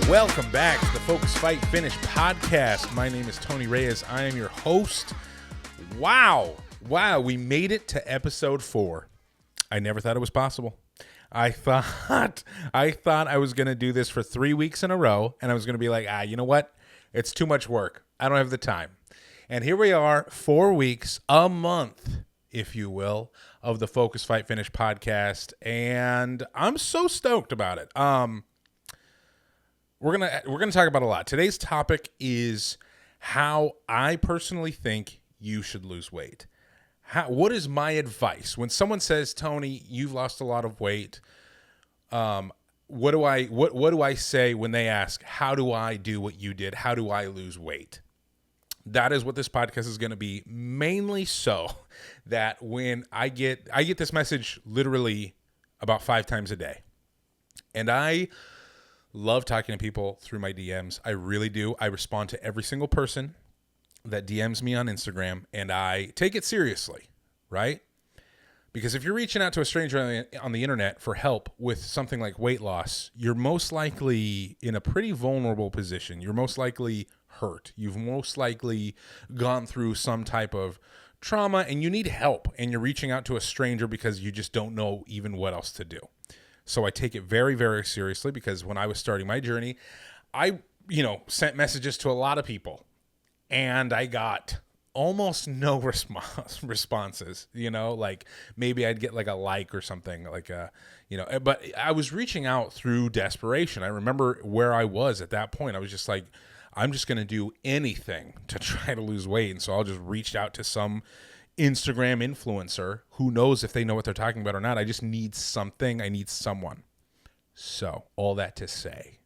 Welcome back to the Focus, Fight, Finish podcast. My name is Tony Reyes. I am your host. Wow, we made it to episode 4. I never thought it was possible. I thought I was going to do this for 3 weeks in a row, and I was going to be like, you know what? It's too much work. I don't have the time. And here we are, 4 weeks, a month, if you will, of the Focus, Fight, Finish podcast, and I'm so stoked about it. We're gonna talk about a lot. Today's topic is how I personally think you should lose weight. What is my advice when someone says, "Tony, you've lost a lot of weight"? What do I say when they ask, "How do I do what you did? How do I lose weight?" That is what this podcast is going to be, mainly so that when I get this message literally about 5 times a day, and I love talking to people through my DMs. I really do. I respond to every single person that DMs me on Instagram, and I take it seriously, right? Because if you're reaching out to a stranger on the internet for help with something like weight loss, you're most likely in a pretty vulnerable position. You're most likely hurt. You've most likely gone through some type of trauma, and you need help, and you're reaching out to a stranger because you just don't know even what else to do. So I take it very, very seriously because when I was starting my journey, I, sent messages to a lot of people and I got almost no responses, like maybe I'd get like a like or something but I was reaching out through desperation. I remember where I was at that point. I was just like, I'm just going to do anything to try to lose weight. And so I'll just reach out to some Instagram influencer who knows if they know what they're talking about or not. I just need something. I need someone. So all that to say,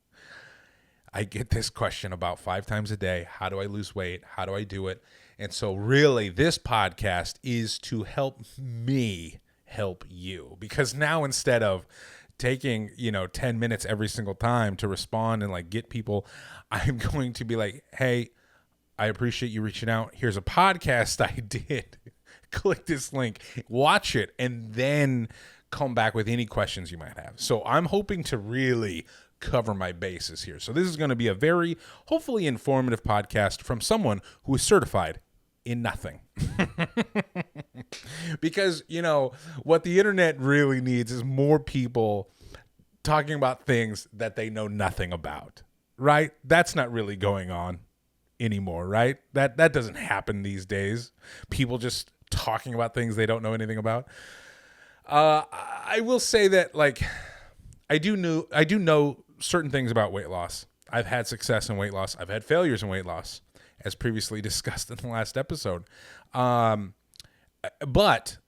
I get this question about 5 times a day. How do I lose weight? How do I do it? And so really this podcast is to help me help you, because now instead of taking, 10 minutes every single time to respond and like get people, I'm going to be like, hey, I appreciate you reaching out. Here's a podcast I did. Click this link, watch it, and then come back with any questions you might have. So I'm hoping to really cover my bases here. So this is going to be a very, hopefully, informative podcast from someone who is certified in nothing. Because, what the internet really needs is more people talking about things that they know nothing about, right? That's not really going on anymore, right? That doesn't happen these days. People just talking about things they don't know anything about. I will say that I do know certain things about weight loss. I've had success in weight loss. I've had failures in weight loss, as previously discussed in the last episode. But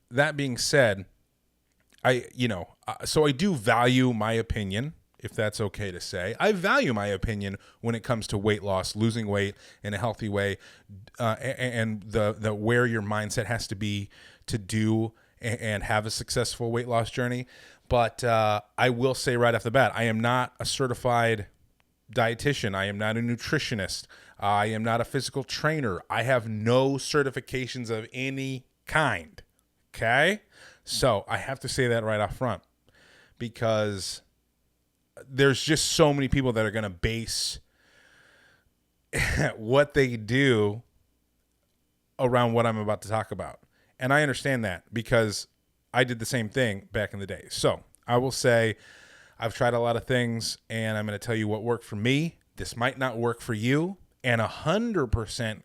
that being said, so I do value my opinion, if that's okay to say. I value my opinion when it comes to weight loss, losing weight in a healthy way, and the where your mindset has to be to do and have a successful weight loss journey. But I will say right off the bat, I am not a certified dietitian. I am not a nutritionist. I am not a physical trainer. I have no certifications of any kind. Okay? So I have to say that right off front, because there's just so many people that are going to base what they do around what I'm about to talk about. And I understand that because I did the same thing back in the day. So I will say I've tried a lot of things, and I'm going to tell you what worked for me. This might not work for you, and 100%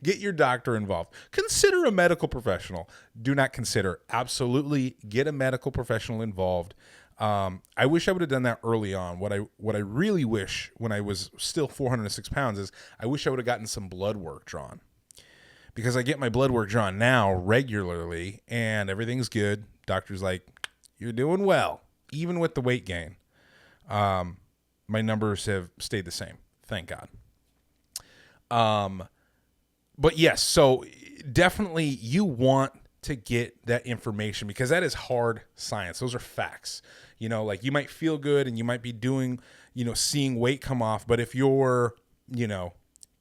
get your doctor involved. Consider a medical professional. Do not consider. Absolutely get a medical professional involved. I wish I would have done that early on. What I really wish when I was still 406 pounds is I wish I would have gotten some blood work drawn, because I get my blood work drawn now regularly and everything's good. Doctor's like, you're doing well, even with the weight gain. My numbers have stayed the same. Thank God. But yes, so definitely you want to get that information, because that is hard science. Those are facts. You might feel good and you might be doing, seeing weight come off, but if your,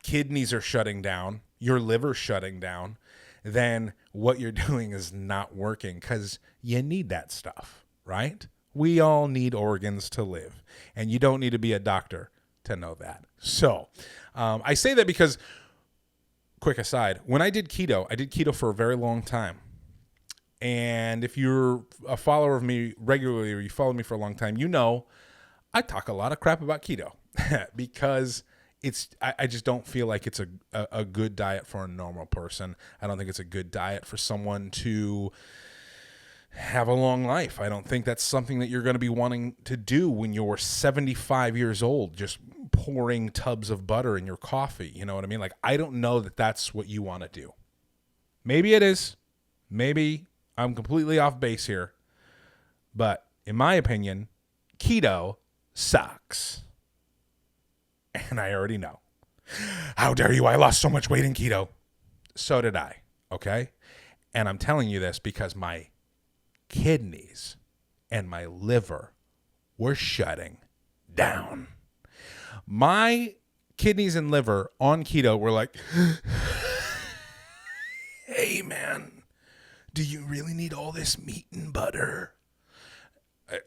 kidneys are shutting down, your liver's shutting down, then what you're doing is not working, because you need that stuff, right? We all need organs to live, and you don't need to be a doctor to know that. So I say that because, quick aside, when I did keto for a very long time. And if you're a follower of me regularly or you follow me for a long time, you know I talk a lot of crap about keto because I just don't feel like it's a good diet for a normal person. I don't think it's a good diet for someone to have a long life. I don't think that's something that you're going to be wanting to do when you're 75 years old, just pouring tubs of butter in your coffee. You know what I mean? Like, I don't know that that's what you want to do. Maybe it is. Maybe I'm completely off base here. But in my opinion, keto sucks. And I already know. How dare you? I lost so much weight in keto. So did I. Okay? And I'm telling you this because my kidneys and my liver were shutting down. My kidneys and liver on keto were like, hey, man, do you really need all this meat and butter?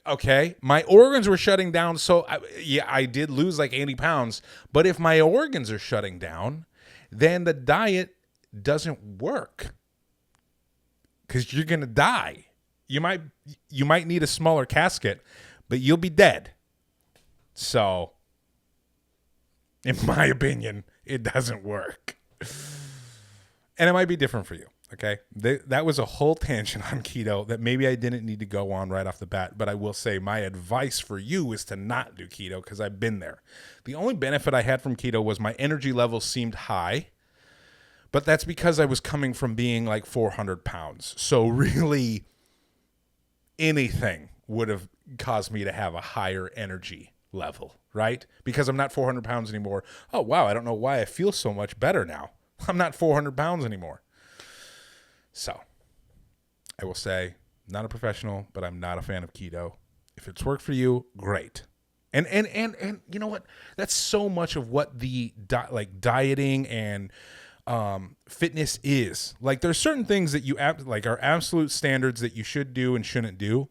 Okay, my organs were shutting down, so I did lose like 80 pounds. But if my organs are shutting down, then the diet doesn't work because you're gonna die. You might need a smaller casket, but you'll be dead. So, in my opinion, it doesn't work. And it might be different for you, okay? That was a whole tangent on keto that maybe I didn't need to go on right off the bat, but I will say my advice for you is to not do keto because I've been there. The only benefit I had from keto was my energy levels seemed high, but that's because I was coming from being like 400 pounds. So really, anything would have caused me to have a higher energy level, right? Because I'm not 400 pounds anymore. Oh, wow, I don't know why I feel so much better now. I'm not 400 pounds anymore. So, I will say, not a professional, but I'm not a fan of keto. If it's worked for you, great. And you know what? That's so much of what the dieting and fitness is. Like, there's certain things that you are absolute standards that you should do and shouldn't do.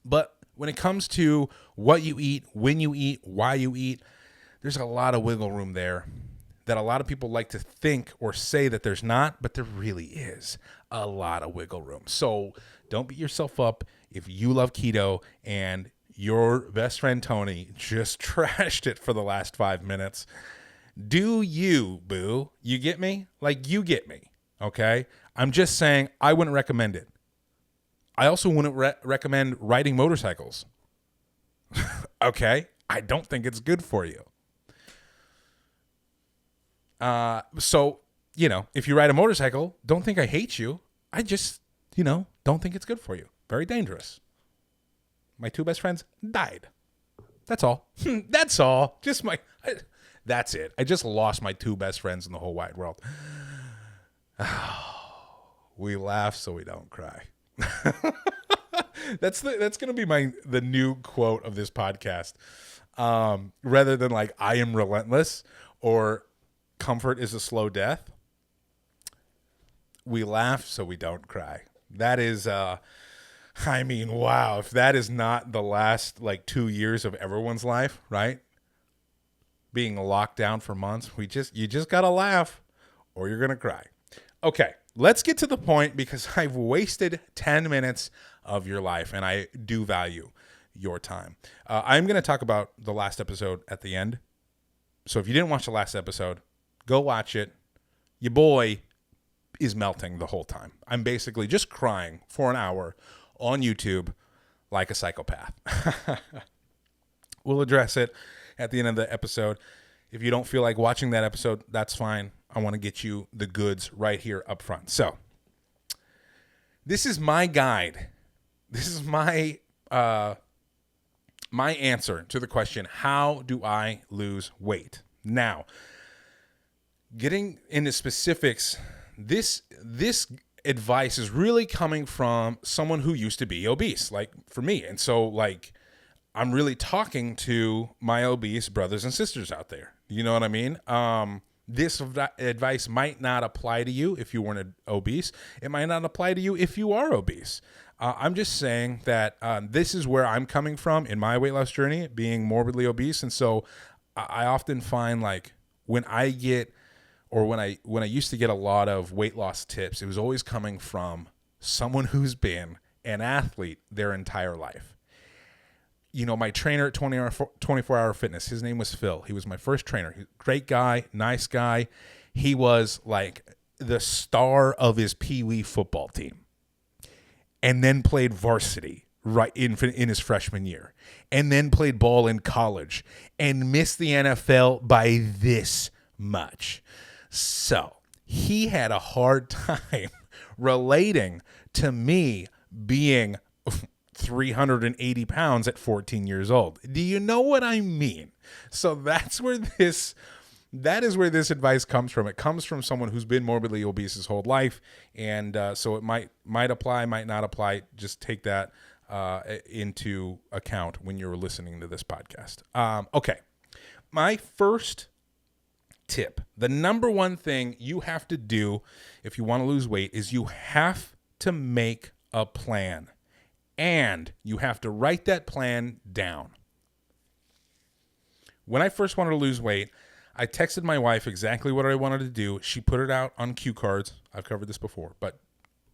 But when it comes to what you eat, when you eat, why you eat, there's a lot of wiggle room there that a lot of people like to think or say that there's not, but there really is a lot of wiggle room. So don't beat yourself up if you love keto and your best friend Tony just trashed it for the last 5 minutes. Do you, boo? You get me? Like, you get me, okay? I'm just saying I wouldn't recommend it. I also wouldn't recommend riding motorcycles, okay? I don't think it's good for you. So, if you ride a motorcycle, don't think I hate you. I just, don't think it's good for you. Very dangerous. My 2 best friends died. That's all. That's all. That's it. I just lost my 2 best friends in the whole wide world. We laugh so we don't cry. That's going to be the new quote of this podcast. Rather than like, I am relentless or comfort is a slow death. We laugh so we don't cry. That is, wow. If that is not the last 2 years of everyone's life, right? Being locked down for months, you just got to laugh or you're going to cry. Okay, let's get to the point because I've wasted 10 minutes of your life and I do value your time. I'm going to talk about the last episode at the end. So if you didn't watch the last episode, go watch it. Your boy is melting the whole time. I'm basically just crying for an hour on YouTube like a psychopath. We'll address it at the end of the episode. If you don't feel like watching that episode, that's fine. I want to get you the goods right here up front. So, this is my guide. This is my answer to the question, how do I lose weight? Now, getting into specifics, this advice is really coming from someone who used to be obese, like for me. And so, I'm really talking to my obese brothers and sisters out there. You know what I mean? This advice might not apply to you if you weren't obese. It might not apply to you if you are obese. I'm just saying that this is where I'm coming from in my weight loss journey, being morbidly obese. And so I often find like when I get, or when I used to get a lot of weight loss tips, it was always coming from someone who's been an athlete their entire life. You know, my trainer at 24 Hour Fitness, his name was Phil. He was my first trainer. Great guy, nice guy. He was like the star of his Pee Wee football team, and then played varsity right in his freshman year, and then played ball in college and missed the NFL by this much. So he had a hard time relating to me being 380 pounds at 14 years old. Do you know what I mean? So that is where this advice comes from. It comes from someone who's been morbidly obese his whole life. And so it might apply, might not apply. Just take that into account when you're listening to this podcast. Okay. My first tip, the number one thing you have to do if you want to lose weight is you have to make a plan. And you have to write that plan down. When I first wanted to lose weight, I texted my wife exactly what I wanted to do. She put it out on cue cards. I've covered this before, but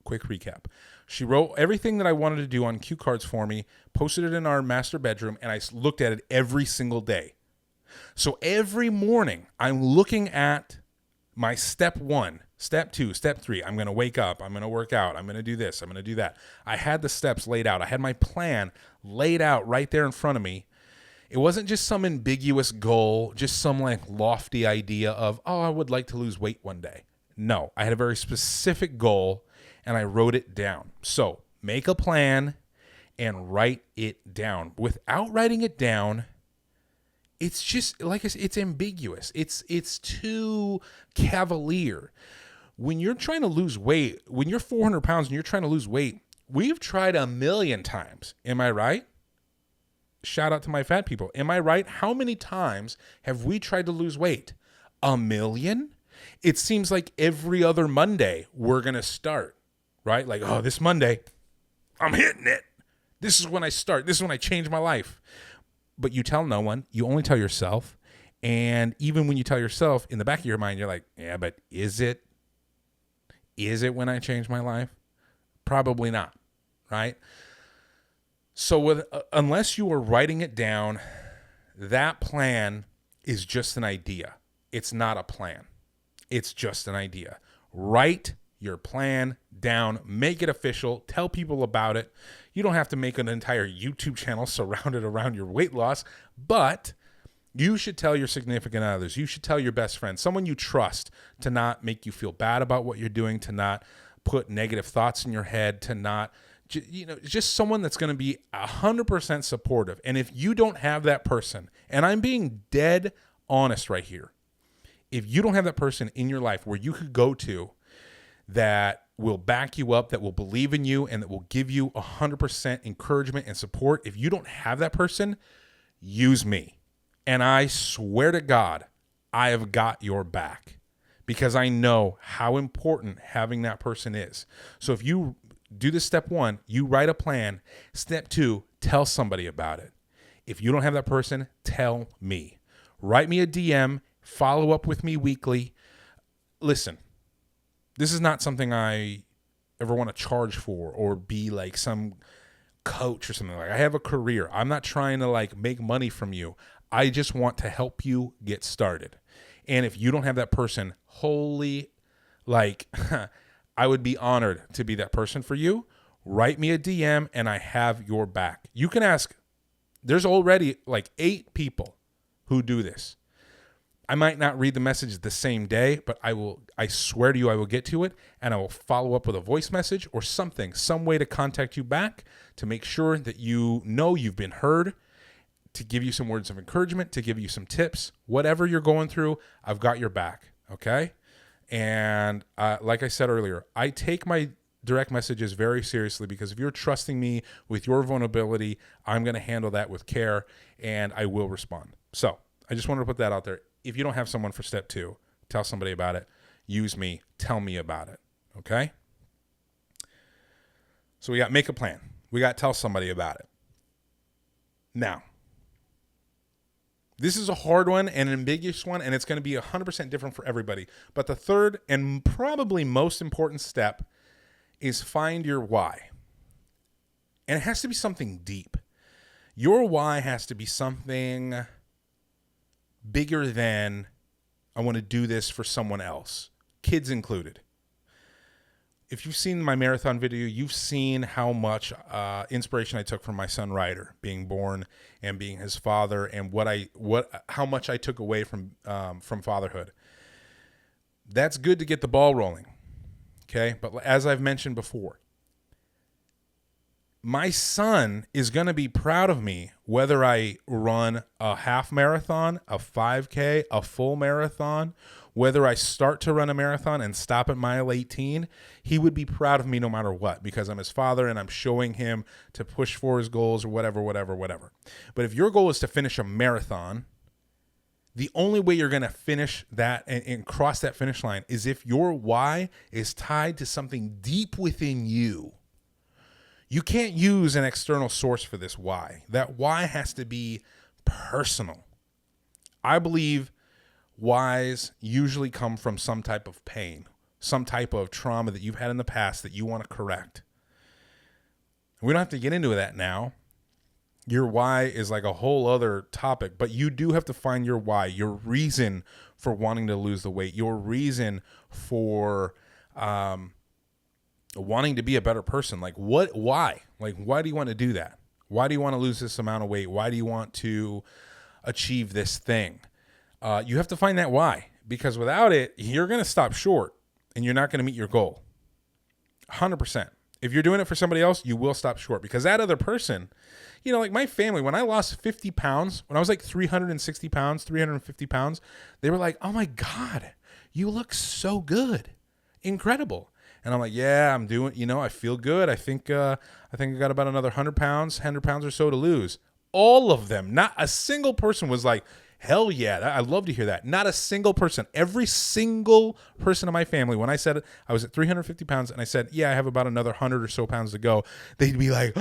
quick recap. She wrote everything that I wanted to do on cue cards for me, posted it in our master bedroom, and I looked at it every single day. So every morning, I'm looking at my step 1, step 2, step 3. I'm going to wake up. I'm going to work out. I'm going to do this. I'm going to do that. I had the steps laid out. I had my plan laid out right there in front of me. It wasn't just some ambiguous goal, just some like lofty idea of, oh, I would like to lose weight one day. No, I had a very specific goal and I wrote it down. So make a plan and write it down. Without writing it down, it's just, like I said, it's ambiguous. It's too cavalier. When you're trying to lose weight, when you're 400 pounds and you're trying to lose weight, we've tried 1,000,000 times. Am I right? Shout out to my fat people. Am I right? How many times have we tried to lose weight? 1,000,000? It seems like every other Monday we're going to start, right? Like, oh, this Monday, I'm hitting it. This is when I start. This is when I change my life. But you tell no one. You only tell yourself. And even when you tell yourself, in the back of your mind, you're like, yeah, but is it? Is it when I change my life? Probably not, right? So unless you are writing it down, that plan is just an idea. It's not a plan. It's just an idea. Write your plan down. Make it official. Tell people about it. You don't have to make an entire YouTube channel surrounded around your weight loss, but you should tell your significant others. You should tell your best friend, someone you trust, to not make you feel bad about what you're doing, to not put negative thoughts in your head, to not, just someone that's going to be 100% supportive. And if you don't have that person, and I'm being dead honest right here, if you don't have that person in your life where you could go to that will back you up, that will believe in you, and that will give you 100% encouragement and support, if you don't have that person, use me. And I swear to God, I have got your back because I know how important having that person is. So if you do this step 1, you write a plan. Step 2, tell somebody about it. If you don't have that person, tell me. Write me a DM, follow up with me weekly. Listen, this is not something I ever want to charge for or be like some coach or something. Like, I have a career. I'm not trying to like make money from you. I just want to help you get started. And if you don't have that person, holy, like, I would be honored to be that person for you. Write me a DM and I have your back. You can ask. There's already like 8 people who do this. I might not read the message the same day, but I swear to you, I will get to it and I will follow up with a voice message or something, some way to contact you back to make sure that you know you've been heard, to give you some words of encouragement, to give you some tips. Whatever you're going through, I've got your back, okay? And like I said earlier, I take my direct messages very seriously because if you're trusting me with your vulnerability, I'm going to handle that with care and I will respond. So I just wanted to put that out there. If you don't have someone for step 2, tell somebody about it. Use me. Tell me about it, okay? So we got make a plan. We got tell somebody about it. Now, this is a hard one and an ambiguous one, and it's going to be 100% different for everybody. But the third and probably most important step is find your why. And it has to be something deep. Your why has to be something bigger than I want to do this for someone else, kids included. If you've seen my marathon video, you've seen how much inspiration I took from my son Ryder being born and being his father, and how much I took away from fatherhood. That's good to get the ball rolling, okay? But as I've mentioned before, my son is going to be proud of me whether I run a half marathon, a 5K, a full marathon, whether I start to run a marathon and stop at mile 18. He would be proud of me no matter what, because I'm his father and I'm showing him to push for his goals or whatever. But if your goal is to finish a marathon, the only way you're going to finish that and cross that finish line is if your why is tied to something deep within you. You can't use an external source for this why. That why has to be personal. I believe whys usually come from some type of pain, some type of trauma that you've had in the past that you want to correct. We don't have to get into that now. Your why is like a whole other topic, but you do have to find your why, your reason for wanting to lose the weight, your reason for wanting to be a better person. Like why? Like, why do you want to do that? Why do you want to lose this amount of weight? Why do you want to achieve this thing? You have to find that why, because without it, you're going to stop short and you're not going to meet your goal. 100%. If you're doing it for somebody else, you will stop short, because that other person, like my family, when I lost 50 pounds, when I was like 360 pounds, 350 pounds, they were like, oh my God, you look so good. Incredible. And I'm like, yeah, I'm doing, I feel good. I think I got about another 100 pounds or so to lose. All of them, not a single person was like, hell yeah, I love to hear that. Not a single person. Every single person in my family, when I said I was at 350 pounds and I said, yeah, I have about another 100 or so pounds to go, they'd be like,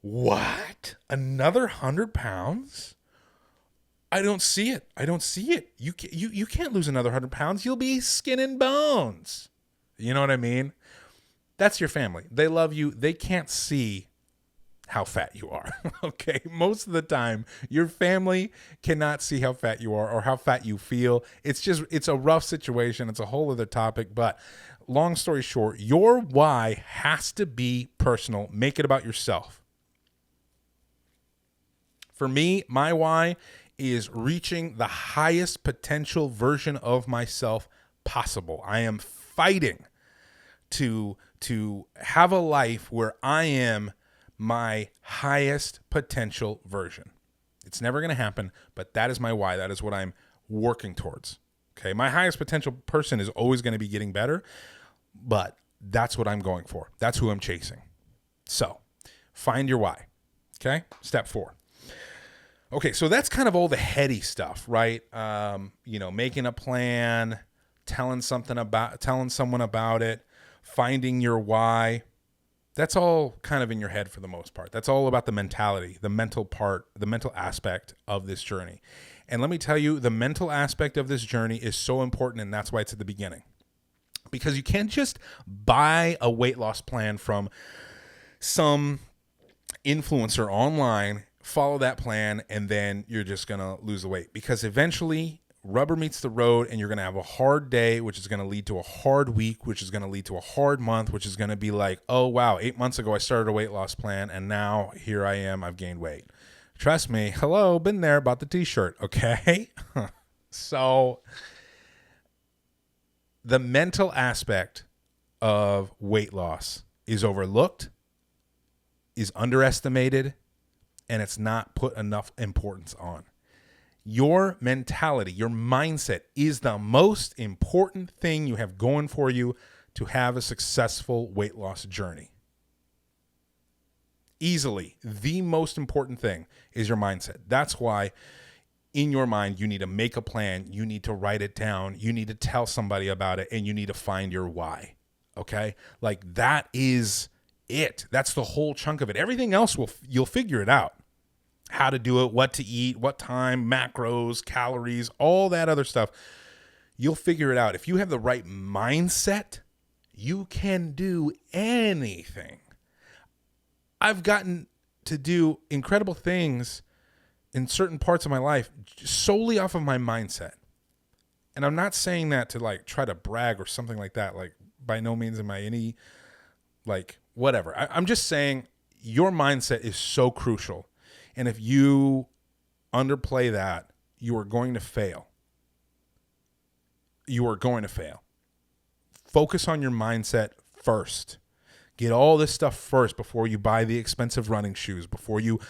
what? Another 100 pounds? I don't see it. You can't lose another 100 pounds. You'll be skin and bones. You know what I mean? That's your family. They love you. They can't see how fat you are. Okay. Most of the time, your family cannot see how fat you are or how fat you feel. It's a rough situation. It's a whole other topic. But long story short, your why has to be personal. Make it about yourself. For me, my why is reaching the highest potential version of myself possible. I am fighting to have a life where I am my highest potential version. It's never going to happen, but that is my why. That is what I'm working towards. Okay. My highest potential person is always going to be getting better, but that's what I'm going for. That's who I'm chasing. So find your why. Okay. Step 4. Okay. So that's kind of all the heady stuff, right? Making a plan, telling someone about it, finding your why. That's all kind of in your head for the most part. That's all about the mentality, the mental part, the mental aspect of this journey. And let me tell you, the mental aspect of this journey is so important, and that's why it's at the beginning. Because you can't just buy a weight loss plan from some influencer online, follow that plan, and then you're just going to lose the weight. Because eventually rubber meets the road, and you're going to have a hard day, which is going to lead to a hard week, which is going to lead to a hard month, which is going to be like, oh, wow, 8 months ago I started a weight loss plan, and now here I am, I've gained weight. Trust me, hello, been there, bought the t-shirt, okay? So the mental aspect of weight loss is overlooked, is underestimated, and it's not put enough importance on. Your mentality, your mindset is the most important thing you have going for you to have a successful weight loss journey. Easily, the most important thing is your mindset. That's why in your mind, you need to make a plan. You need to write it down. You need to tell somebody about it, and you need to find your why. Okay? Like that is it. That's the whole chunk of it. Everything else you'll figure it out. How to do it, what to eat, what time, macros, calories, all that other stuff. You'll figure it out. If you have the right mindset, you can do anything. I've gotten to do incredible things in certain parts of my life solely off of my mindset. And I'm not saying that to like try to brag or something like that. Like, by no means am I any, like, whatever. I'm just saying your mindset is so crucial. And if you underplay that, you are going to fail. You are going to fail. Focus on your mindset first. Get all this stuff first before you buy the expensive running shoes, before you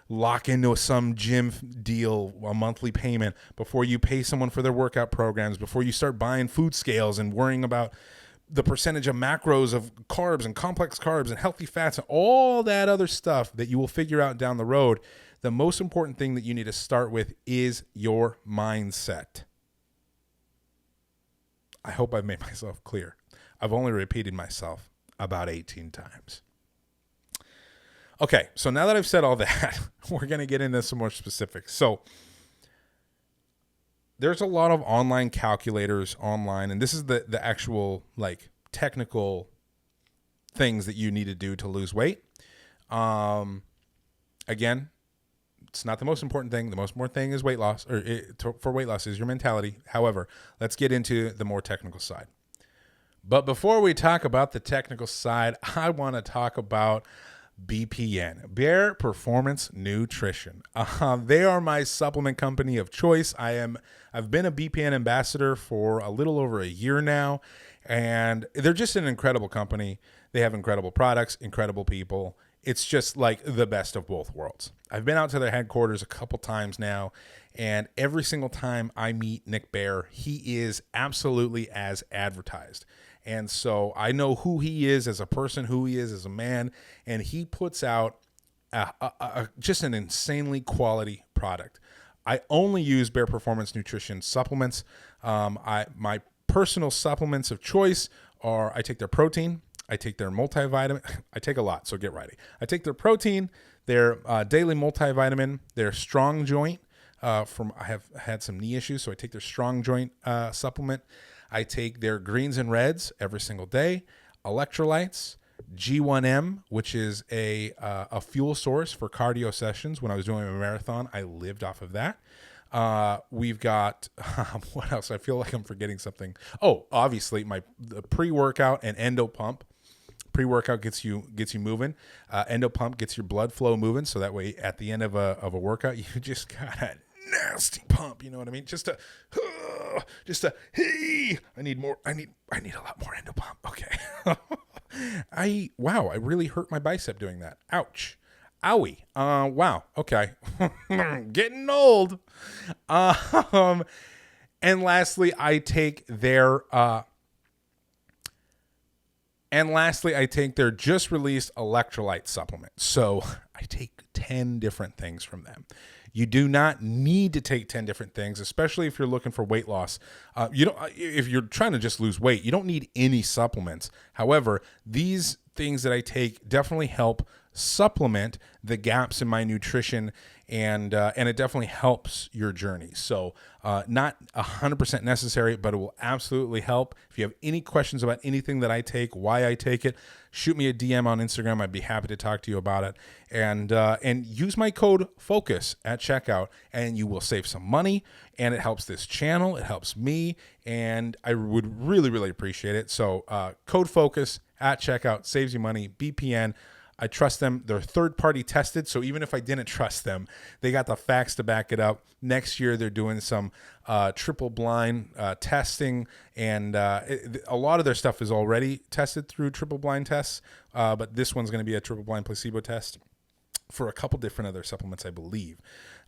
lock into some gym deal, a monthly payment, before you pay someone for their workout programs, before you start buying food scales and worrying about the percentage of macros of carbs and complex carbs and healthy fats and all that other stuff that you will figure out down the road. The most important thing that you need to start with is your mindset. I hope I've made myself clear. I've only repeated myself about 18 times. Okay, so now that I've said all that, we're going to get into some more specifics. So there's a lot of online calculators online, and this is the actual like technical things that you need to do to lose weight. Again, it's not the most important thing. The most important thing is weight loss, for weight loss is your mentality. However, let's get into the more technical side. But before we talk about the technical side, I want to talk about BPN, Bare Performance Nutrition. They are my supplement company of choice. I've been a BPN ambassador for a little over a year now, and they're just an incredible company. They have incredible products, incredible people. It's just like the best of both worlds. I've been out to their headquarters a couple times now, and every single time I meet Nick Bare, he is absolutely as advertised. And so I know who he is as a person, who he is as a man, and he puts out just an insanely quality product. I only use Bare Performance Nutrition supplements. My personal supplements of choice are I take their protein, I take their multivitamin. I take a lot, so get ready. I take their protein, their daily multivitamin, their strong joint. I have had some knee issues, so I take their strong joint supplement. I take their greens and reds every single day, electrolytes, G1M, which is a fuel source for cardio sessions. When I was doing a marathon, I lived off of that. We've got, what else? I feel like I'm forgetting something. Oh, obviously the pre-workout and endo pump. Pre-workout gets you moving. Endo pump gets your blood flow moving. So that way at the end of a workout, you just got a nasty pump. You know what I mean? Just a, hey, I need more. I need a lot more endo pump. Okay. I really hurt my bicep doing that. Ouch. Owie. Wow. Okay. Getting old. And lastly, I take their just released electrolyte supplement. So I take 10 different things from them. You do not need to take 10 different things, especially if you're looking for weight loss. If you're trying to just lose weight, you don't need any supplements. However, these things that I take definitely help supplement the gaps in my nutrition, and it definitely helps your journey. So not 100% necessary, but it will absolutely help. If you have any questions about anything that I take, why I take it, shoot me a DM on Instagram. I'd be happy to talk to you about it. And use my code FOCUS at checkout, and you will save some money, and it helps this channel. It helps me, and I would really, really appreciate it. So code FOCUS at checkout saves you money. BPN. I trust them. They're third-party tested, so even if I didn't trust them, they got the facts to back it up. Next year, they're doing some triple-blind testing, and a lot of their stuff is already tested through triple-blind tests, but this one's going to be a triple-blind placebo test for a couple different other supplements, I believe.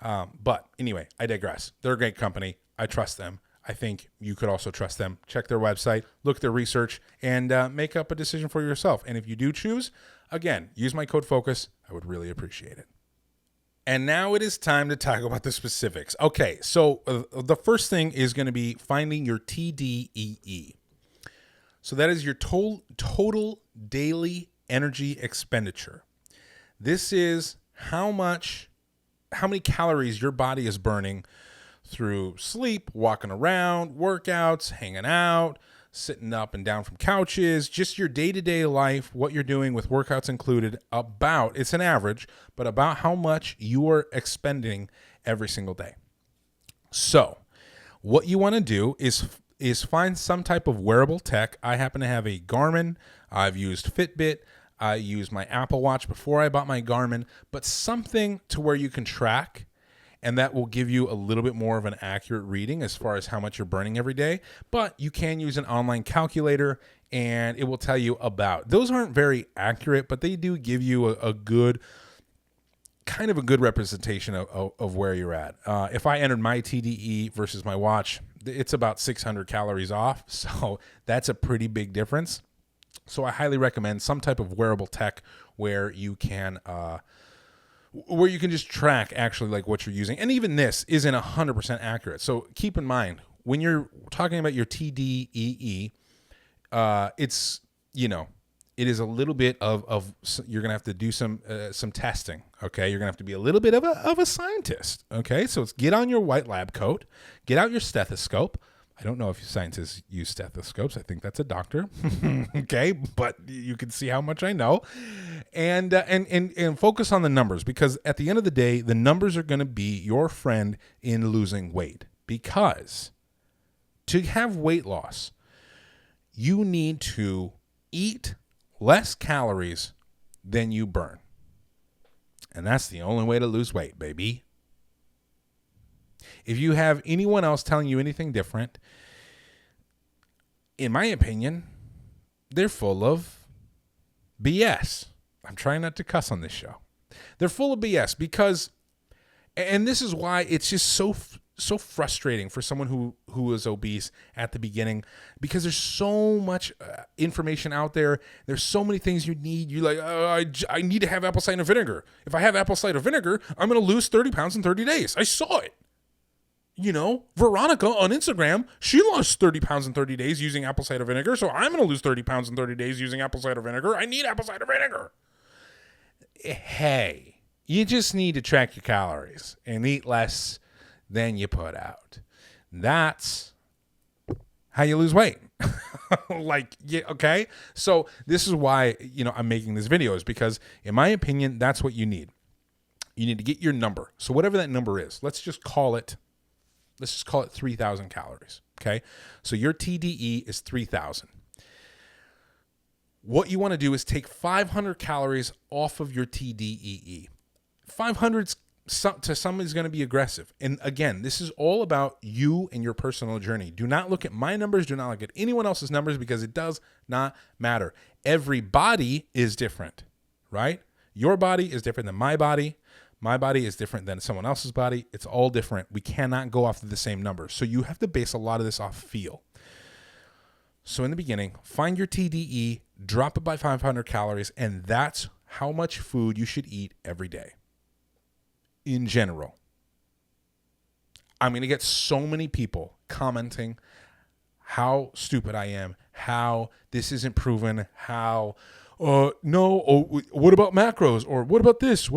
But anyway, I digress. They're a great company. I trust them. I think you could also trust them. Check their website, look at their research, and make up a decision for yourself. And if you do choose, again, use my code FOCUS. I would really appreciate it. And now it is time to talk about the specifics. Okay, so the first thing is going to be finding your TDEE. So that is your total daily energy expenditure. This is how many calories your body is burning through sleep, walking around, workouts, hanging out, sitting up and down from couches, just your day-to-day life, what you're doing with workouts included, it's an average, but about how much you are expending every single day. So what you want to do is find some type of wearable tech. I happen to have a Garmin. I've used Fitbit. I used my Apple Watch before I bought my Garmin, but something to where you can track, and that will give you a little bit more of an accurate reading as far as how much you're burning every day. But you can use an online calculator, and it will tell you about. Those aren't very accurate, but they do give you a good representation of where you're at. If I entered my TDEE versus my watch, it's about 600 calories off. So that's a pretty big difference. So I highly recommend some type of wearable tech where you can just track actually like what you're using. And even this isn't 100% accurate. So keep in mind, when you're talking about your TDEE, it's, it is a little bit of you're going to have to do some testing, okay? You're going to have to be a little bit of a scientist, okay? So get on your white lab coat, get out your stethoscope. I don't know if scientists use stethoscopes. I think that's a doctor, okay? But you can see how much I know. And focus on the numbers, because at the end of the day, the numbers are going to be your friend in losing weight. Because to have weight loss, you need to eat less calories than you burn. And that's the only way to lose weight, baby. If you have anyone else telling you anything different, in my opinion, they're full of BS. I'm trying not to cuss on this show. They're full of BS because, and this is why it's just so frustrating for someone who is obese at the beginning, because there's so much information out there. There's so many things you need. You're like, I need to have apple cider vinegar. If I have apple cider vinegar, I'm going to lose 30 pounds in 30 days. I saw it. Veronica on Instagram, she lost 30 pounds in 30 days using apple cider vinegar. So I'm going to lose 30 pounds in 30 days using apple cider vinegar. I need apple cider vinegar. Hey, you just need to track your calories and eat less than you put out. That's how you lose weight. Okay? So this is why, I'm making this video, is because in my opinion, that's what you need. You need to get your number. So whatever that number is, let's just call it 3,000 calories. Okay? So your TDE is 3,000. What you want to do is take 500 calories off of your TDEE. 500 to some is going to be aggressive. And again, this is all about you and your personal journey. Do not look at my numbers. Do not look at anyone else's numbers, because it does not matter. Every body is different, right? Your body is different than my body. My body is different than someone else's body. It's all different. We cannot go off of the same numbers. So you have to base a lot of this off feel. So in the beginning, find your TDE, drop it by 500 calories, and that's how much food you should eat every day. In general. I'm going to get so many people commenting how stupid I am, how this isn't proven, how, what about macros? Or what about this?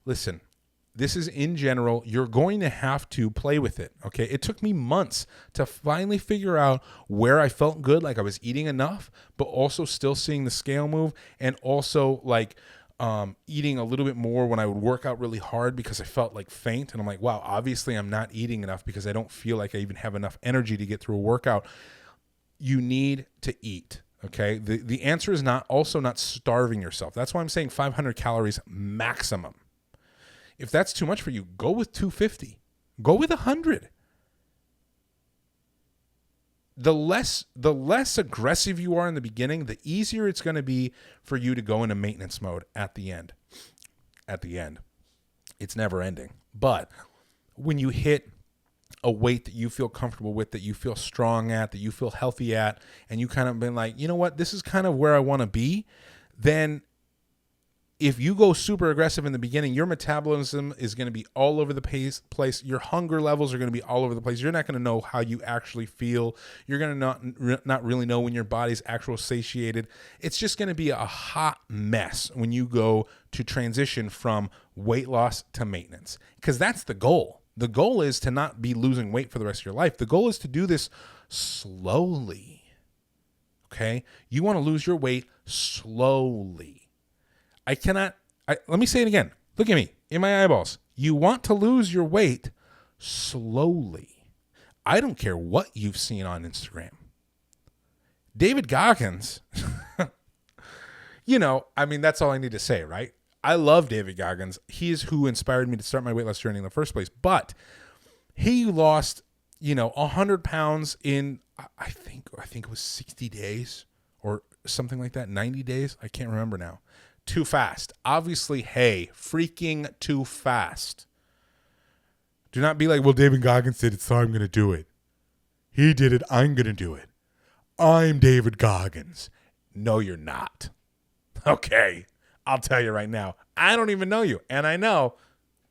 Listen, this is in general. You're going to have to play with it, okay? It took me months to finally figure out where I felt good, like I was eating enough, but also still seeing the scale move, and also eating a little bit more when I would work out really hard because I felt like faint. And I'm like, wow, obviously I'm not eating enough because I don't feel like I even have enough energy to get through a workout. You need to eat, okay? The answer is not starving yourself. That's why I'm saying 500 calories maximum. If that's too much for you, go with 250. Go with 100. The less aggressive you are in the beginning, the easier it's going to be for you to go into maintenance mode at the end. It's never ending. But when you hit a weight that you feel comfortable with, that you feel strong at, that you feel healthy at, and you kind of been like, you know what, this is kind of where I want to be, then if you go super aggressive in the beginning, your metabolism is going to be all over the place. Your hunger levels are going to be all over the place. You're not going to know how you actually feel. You're going to not really know when your body's actually satiated. It's just going to be a hot mess when you go to transition from weight loss to maintenance, because that's the goal. The goal is to not be losing weight for the rest of your life. The goal is to do this slowly. Okay? You want to lose your weight slowly. let me say it again. Look at me in my eyeballs. You want to lose your weight slowly. I don't care what you've seen on Instagram. David Goggins, that's all I need to say, right? I love David Goggins. He is who inspired me to start my weight loss journey in the first place. But he lost, 100 pounds in, I think it was 60 days or something like that, 90 days. I can't remember now. Too fast. Obviously, freaking too fast. Do not be like, well, David Goggins did it, so I'm going to do it. He did it, I'm going to do it. I'm David Goggins. No, you're not. Okay. I'll tell you right now. I don't even know you. And I know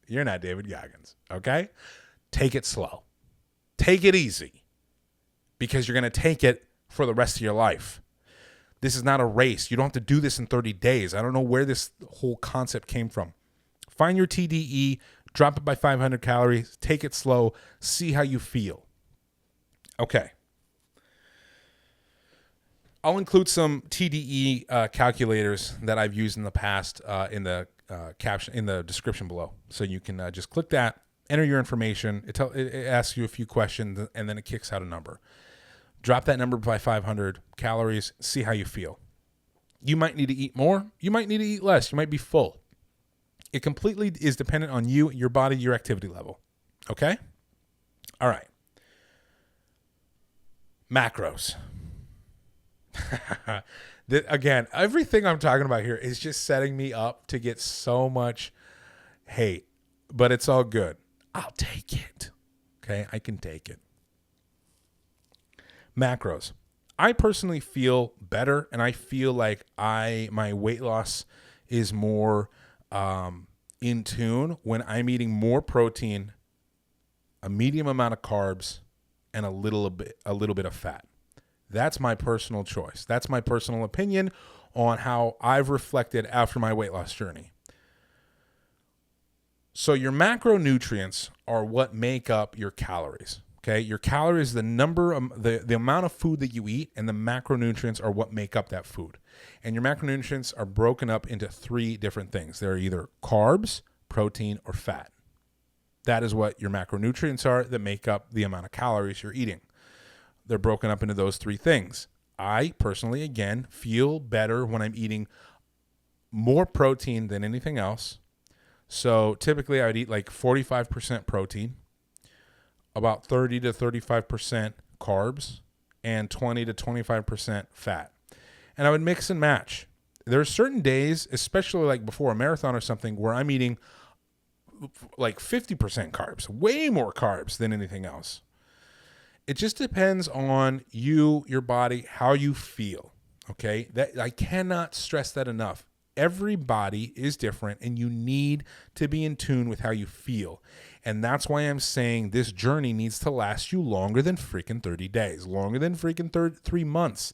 you're not David Goggins. Okay? Take it slow. Take it easy. Because you're going to take it for the rest of your life. This is not a race. You don't have to do this in 30 days. I don't know where this whole concept came from. Find your TDEE, drop it by 500 calories, take it slow, see how you feel. Okay. I'll include some TDEE calculators that I've used in the past in the caption, in the description below. So you can just click that, enter your information. It asks you a few questions, and then it kicks out a number. Drop that number by 500 calories, see how you feel. You might need to eat more. You might need to eat less. You might be full. It completely is dependent on you, your body, your activity level. Okay? All right. Macros. Again, everything I'm talking about here is just setting me up to get so much hate, but it's all good. I'll take it. Okay? I can take it. Macros. I personally feel better, and I feel like my weight loss is more in tune when I'm eating more protein, a medium amount of carbs, and a little bit of fat. That's my personal choice. That's my personal opinion on how I've reflected after my weight loss journey. So your macronutrients are what make up your calories. Okay, your calories, the amount of food that you eat, and the macronutrients are what make up that food. And your macronutrients are broken up into 3 different things. They're either carbs, protein, or fat. That is what your macronutrients are that make up the amount of calories you're eating. They're broken up into those 3 things. I personally, again, feel better when I'm eating more protein than anything else. So typically I would eat like 45% protein, about 30 to 35% carbs, and 20 to 25% fat. And I would mix and match. There are certain days, especially like before a marathon or something, where I'm eating like 50% carbs, way more carbs than anything else. It just depends on you, your body, how you feel. Okay? That I cannot stress that enough. Every body is different, and you need to be in tune with how you feel. And that's why I'm saying this journey needs to last you longer than freaking 30 days, longer than freaking 3 months.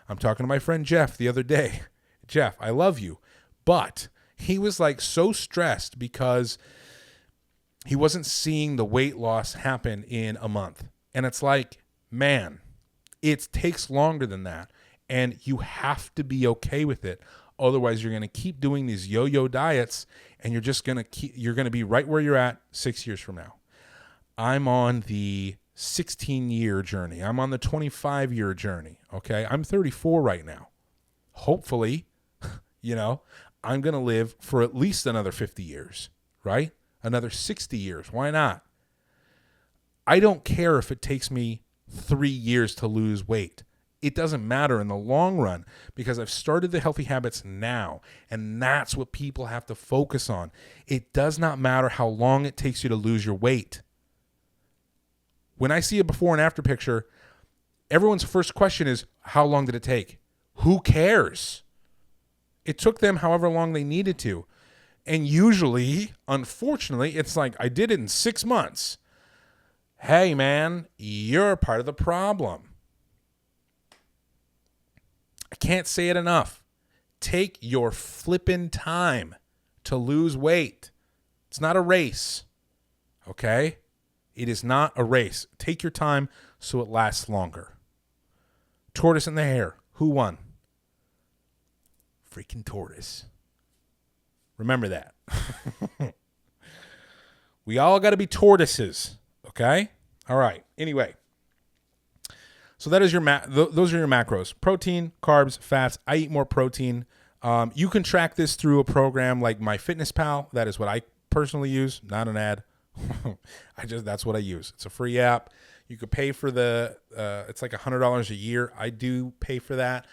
I'm talking to my friend Jeff the other day. Jeff, I love you. But he was like so stressed because he wasn't seeing the weight loss happen in a month. And it's like, man, it takes longer than that. And you have to be okay with it. Otherwise, you're going to keep doing these yo-yo diets, and you're going to be right where you're at 6 years from now. I'm on the 16-year journey. I'm on the 25-year journey, okay? I'm 34 right now. Hopefully, I'm going to live for at least another 50 years, right? Another 60 years. Why not? I don't care if it takes me 3 years to lose weight. It doesn't matter in the long run because I've started the healthy habits now, and that's what people have to focus on. It does not matter how long it takes you to lose your weight. When I see a before and after picture, everyone's first question is, how long did it take? Who cares? It took them however long they needed to. And usually, unfortunately, it's like, I did it in 6 months. Hey, man, you're part of the problem. I can't say it enough. Take your flippin' time to lose weight. It's not a race, okay? It is not a race. Take your time so it lasts longer. Tortoise and the hare. Who won? Freaking tortoise. Remember that. We all got to be tortoises, okay? All right. Anyway, so that is your those are your macros: protein, carbs, fats. I eat more protein. You can track this through a program like MyFitnessPal. That is what I personally use. Not an ad. That's what I use. It's a free app. You could pay for it's like $100 a year. I do pay for that.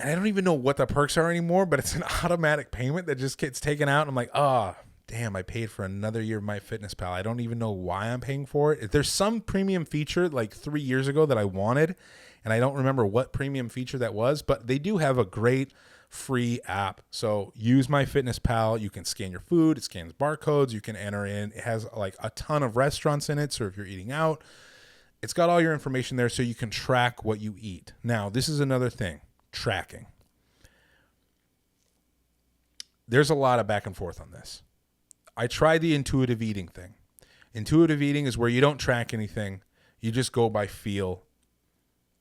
And I don't even know what the perks are anymore, but it's an automatic payment that just gets taken out. I'm like, oh, damn, I paid for another year of MyFitnessPal. I don't even know why I'm paying for it. There's some premium feature like 3 years ago that I wanted, and I don't remember what premium feature that was, but they do have a great free app. So use MyFitnessPal. You can scan your food. It scans barcodes. You can enter in. It has like a ton of restaurants in it. So if you're eating out, it's got all your information there so you can track what you eat. Now, this is another thing. Tracking. There's a lot of back and forth on this. I tried the intuitive eating thing. Intuitive eating is where you don't track anything. You just go by feel.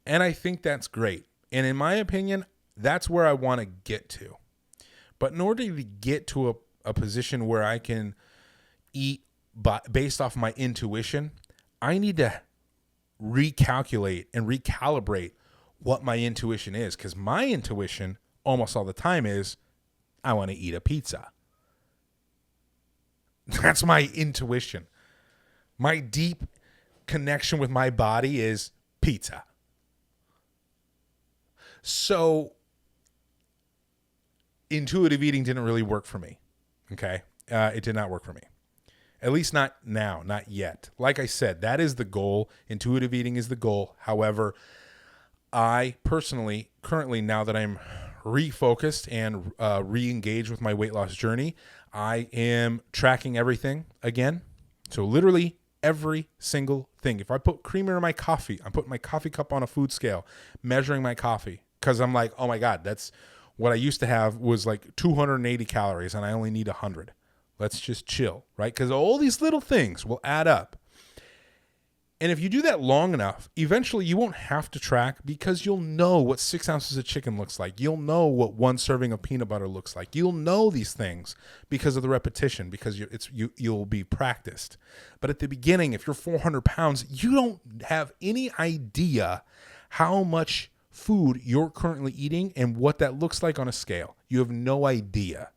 And I think that's great. And in my opinion, that's where I want to get to. But in order to get to a position where I can eat based off my intuition, I need to recalculate and recalibrate what my intuition is, because my intuition almost all the time is I want to eat a pizza. That's my intuition. My deep connection with my body is pizza. So intuitive eating didn't really work for me. Okay. It did not work for me. At least not now, not yet. Like I said, that is the goal. Intuitive eating is the goal. However, I personally, currently, now that I'm refocused and re-engaged with my weight loss journey, I am tracking everything again. So literally every single thing. If I put creamer in my coffee, I'm putting my coffee cup on a food scale, measuring my coffee, because I'm like, oh my God, that's what I used to have was like 280 calories and I only need 100. Let's just chill, right? Because all these little things will add up. And if you do that long enough, eventually you won't have to track because you'll know what 6 ounces of chicken looks like. You'll know what 1 serving of peanut butter looks like. You'll know these things because of the repetition, because you'll be practiced. But at the beginning, if you're 400 pounds, you don't have any idea how much food you're currently eating and what that looks like on a scale. You have no idea.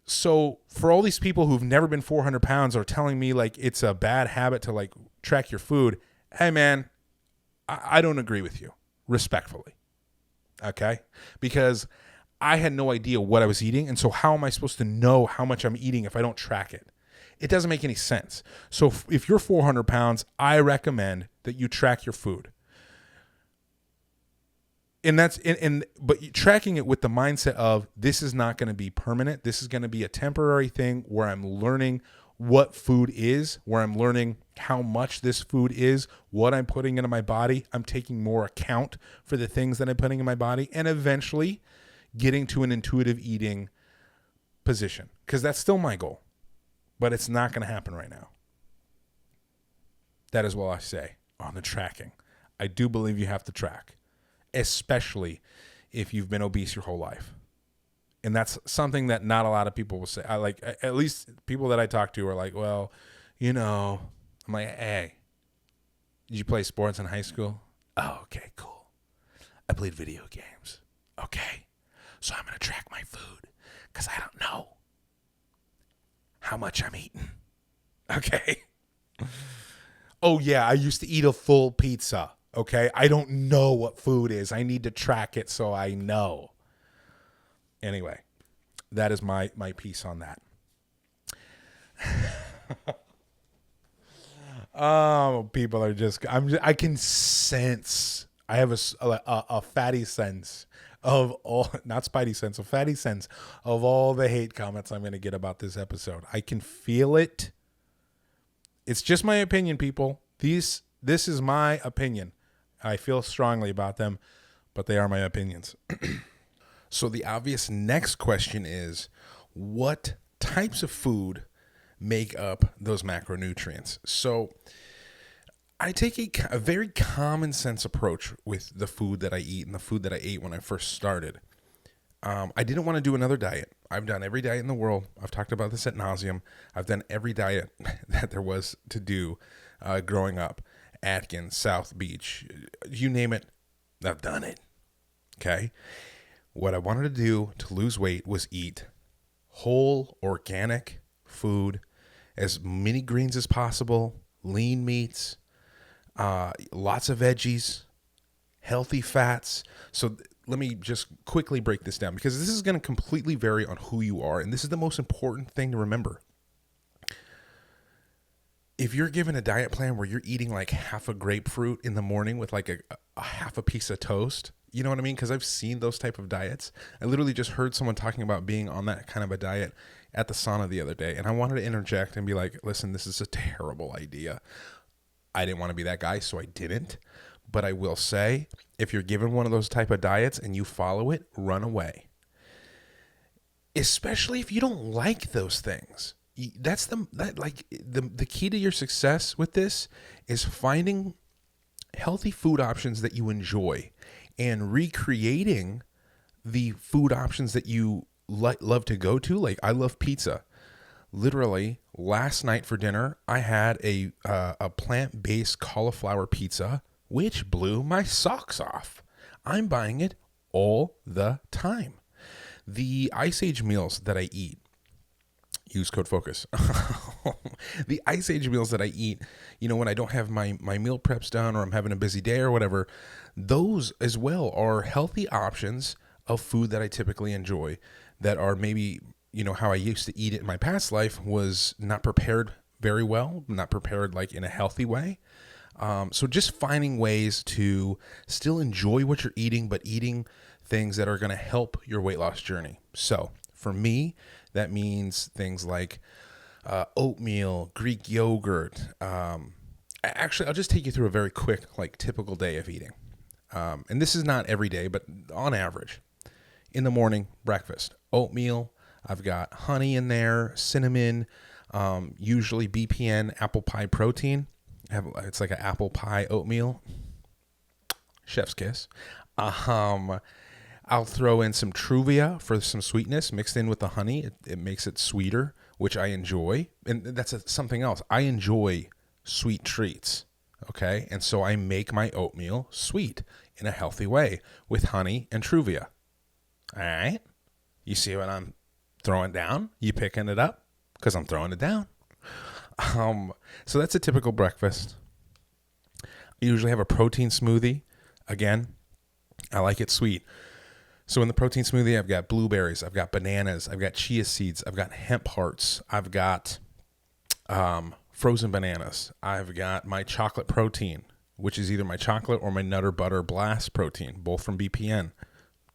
So for all these people who've never been 400 pounds are telling me like it's a bad habit to like track your food. Hey man, I don't agree with you, respectfully. Okay? Because I had no idea what I was eating. And so how am I supposed to know how much I'm eating if I don't track it? It doesn't make any sense. So if you're 400 pounds, I recommend that you track your food. And but tracking it with the mindset of this is not going to be permanent. This is going to be a temporary thing where I'm learning what food is, where I'm learning how much this food is, what I'm putting into my body. I'm taking more account for the things that I'm putting in my body, and eventually getting to an intuitive eating position, because that's still my goal, but it's not going to happen right now. That is what I say on the tracking. I do believe you have to track, especially if you've been obese your whole life. And that's something that not a lot of people will say. At least people that I talk to are like, well, I'm like, hey, did you play sports in high school? Oh, okay, cool. I played video games. Okay. So I'm going to track my food because I don't know how much I'm eating. Okay. Oh yeah, I used to eat a full pizza. Okay, I don't know what food is. I need to track it so I know. Anyway, that is my piece on that. Oh, people are I can sense. I have a fatty sense of all, not Spidey sense, of fatty sense, of all the hate comments I'm going to get about this episode. I can feel it. It's just my opinion, people. This is my opinion. I feel strongly about them, but they are my opinions. So the obvious next question is, what types of food make up those macronutrients? So I take a very common sense approach with the food that I eat and the food that I ate when I first started. I didn't want to do another diet. I've done every diet in the world. I've talked about this ad nauseum. I've done every diet that there was to do growing up. Atkins, South Beach, you name it, I've done it. Okay? What I wanted to do to lose weight was eat whole, organic food, as many greens as possible, lean meats, lots of veggies, healthy fats. So let me just quickly break this down, because this is going to completely vary on who you are. And this is the most important thing to remember. If you're given a diet plan where you're eating like half a grapefruit in the morning with like a half a piece of toast, you know what I mean? Because I've seen those type of diets. I literally just heard someone talking about being on that kind of a diet at the sauna the other day. And I wanted to interject and be like, listen, this is a terrible idea. I didn't want to be that guy, so I didn't. But I will say, if you're given one of those type of diets and you follow it, run away. Especially if you don't like those things. That's the key to your success with this is finding healthy food options that you enjoy and recreating the food options that you love to go to. Like, I love pizza. Literally, last night for dinner, I had a plant-based cauliflower pizza, which blew my socks off. I'm buying it all the time. The Ice Age meals that I eat, use code FOCUS. The Ice Age meals that I eat, when I don't have my meal preps done or I'm having a busy day or whatever, those as well are healthy options of food that I typically enjoy that are maybe, how I used to eat it in my past life was not prepared very well, not prepared like in a healthy way. So just finding ways to still enjoy what you're eating, but eating things that are going to help your weight loss journey. So for me, that means things like oatmeal, Greek yogurt. Actually, I'll just take you through a very quick, typical day of eating. And this is not every day, but on average. In the morning, breakfast, oatmeal. I've got honey in there, cinnamon, usually BPN, apple pie protein. It's like an apple pie oatmeal. Chef's kiss. I'll throw in some Truvia for some sweetness mixed in with the honey. It makes it sweeter, which I enjoy. And that's something else. I enjoy sweet treats, okay? And so I make my oatmeal sweet in a healthy way with honey and Truvia. All right? You see what I'm throwing down? You picking it up? Because I'm throwing it down. So that's a typical breakfast. I usually have a protein smoothie. Again, I like it sweet. So in the protein smoothie, I've got blueberries, I've got bananas, I've got chia seeds, I've got hemp hearts, I've got frozen bananas, I've got my chocolate protein, which is either my chocolate or my Nutter Butter Blast protein, both from BPN.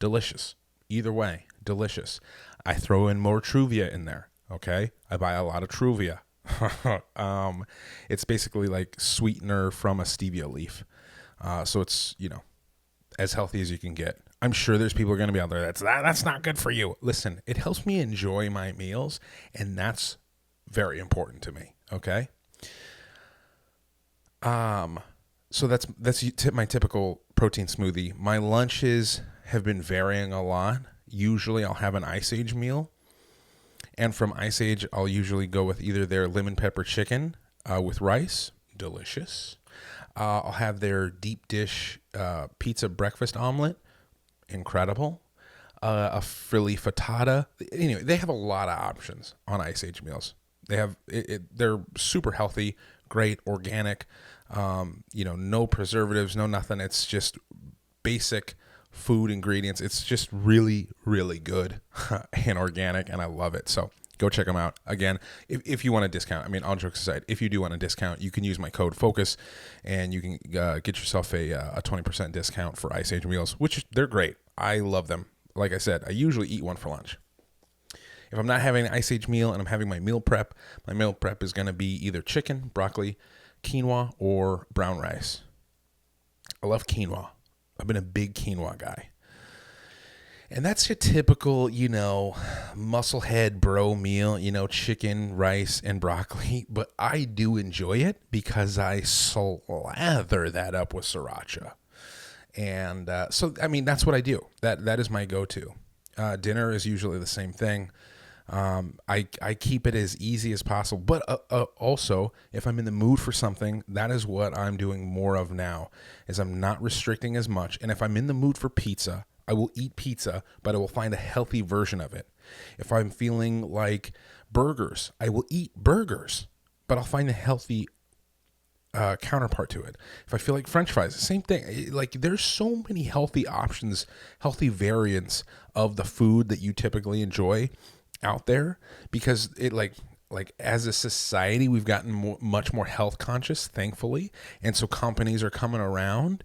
Delicious. Either way, delicious. I throw in more Truvia in there, okay? I buy a lot of Truvia. It's basically like sweetener from a stevia leaf. So it's, as healthy as you can get. I'm sure there's people going to be out there that's not good for you. Listen, it helps me enjoy my meals, and that's very important to me, okay? So that's my typical protein smoothie. My lunches have been varying a lot. Usually I'll have an Ice Age meal, and from Ice Age I'll usually go with either their lemon pepper chicken with rice, delicious. I'll have their deep dish pizza breakfast omelet, incredible. A frilly frittata. Anyway, they have a lot of options on Ice Age meals. They have they're super healthy, great, organic. No preservatives, no nothing. It's just basic food ingredients. It's just really, really good and organic, and I love it. So go check them out. Again, if you want a discount, all jokes aside, if you do want a discount, you can use my code FOCUS, and you can get yourself a 20% discount for Ice Age meals, which they're great. I love them. Like I said, I usually eat one for lunch. If I'm not having an Ice Age meal and I'm having my meal prep is going to be either chicken, broccoli, quinoa, or brown rice. I love quinoa. I've been a big quinoa guy. And that's your typical, musclehead bro meal, chicken, rice, and broccoli. But I do enjoy it because I slather that up with sriracha. And that's what I do. That is my go-to. Dinner is usually the same thing. I keep it as easy as possible. But also, if I'm in the mood for something, that is what I'm doing more of now, is I'm not restricting as much. And if I'm in the mood for pizza, I will eat pizza, but I will find a healthy version of it. If I'm feeling like burgers, I will eat burgers, but I'll find a healthy counterpart to it. If I feel like French fries, the same thing. Like, there's so many healthy options, healthy variants of the food that you typically enjoy out there, because it like as a society, we've gotten much more health conscious, thankfully. And so companies are coming around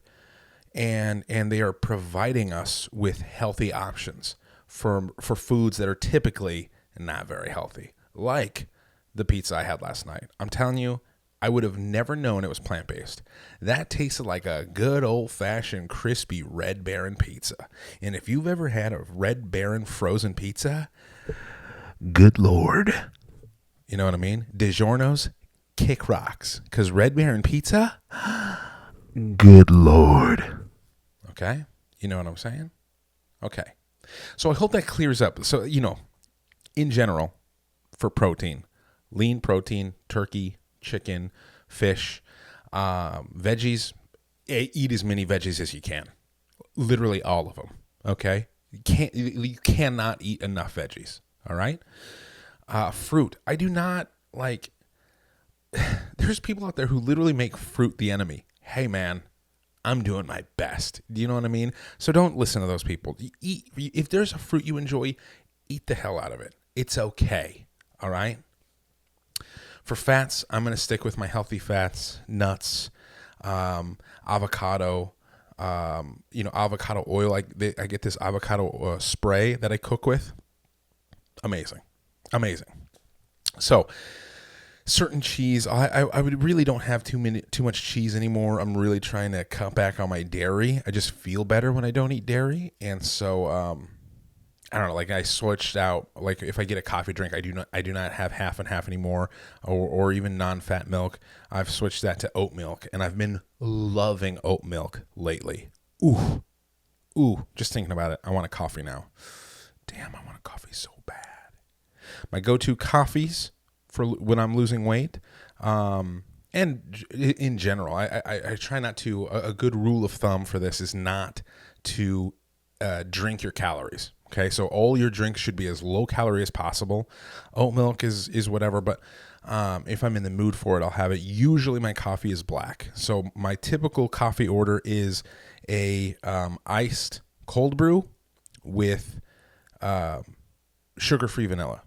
and they are providing us with healthy options for foods that are typically not very healthy, like the pizza I had last night. I'm telling you, I would have never known it was plant-based. That tasted like a good old-fashioned crispy Red Baron pizza. And if you've ever had a Red Baron frozen pizza, good Lord. You know what I mean? DiGiorno's kick rocks. Because Red Baron pizza, good Lord. Okay? You know what I'm saying? Okay. So I hope that clears up. So, in general, for protein, lean protein, turkey, chicken, fish, veggies, eat as many veggies as you can. Literally all of them. Okay? You cannot eat enough veggies. All right? Fruit. I do not like... There's people out there who literally make fruit the enemy. Hey, man, I'm doing my best. Do you know what I mean? So don't listen to those people. If there's a fruit you enjoy, eat the hell out of it. It's okay. All right? For fats, I'm going to stick with my healthy fats, nuts, avocado, avocado oil. I get this avocado spray that I cook with. Amazing. So certain cheese, I really don't have too much cheese anymore. I'm really trying to cut back on my dairy. I just feel better when I don't eat dairy. And so, I don't know, like I switched out, like if I get a coffee drink, I do not have half and half anymore, or even non-fat milk. I've switched that to oat milk, and I've been loving oat milk lately. Ooh, just thinking about it, I want a coffee now. Damn, I want a coffee so bad. My go-to coffees for when I'm losing weight, and in general, I try not to, a good rule of thumb for this is not to drink your calories. Okay, so all your drinks should be as low calorie as possible. Oat milk is whatever, but if I'm in the mood for it, I'll have it. Usually my coffee is black. So my typical coffee order is a iced cold brew with sugar-free vanilla.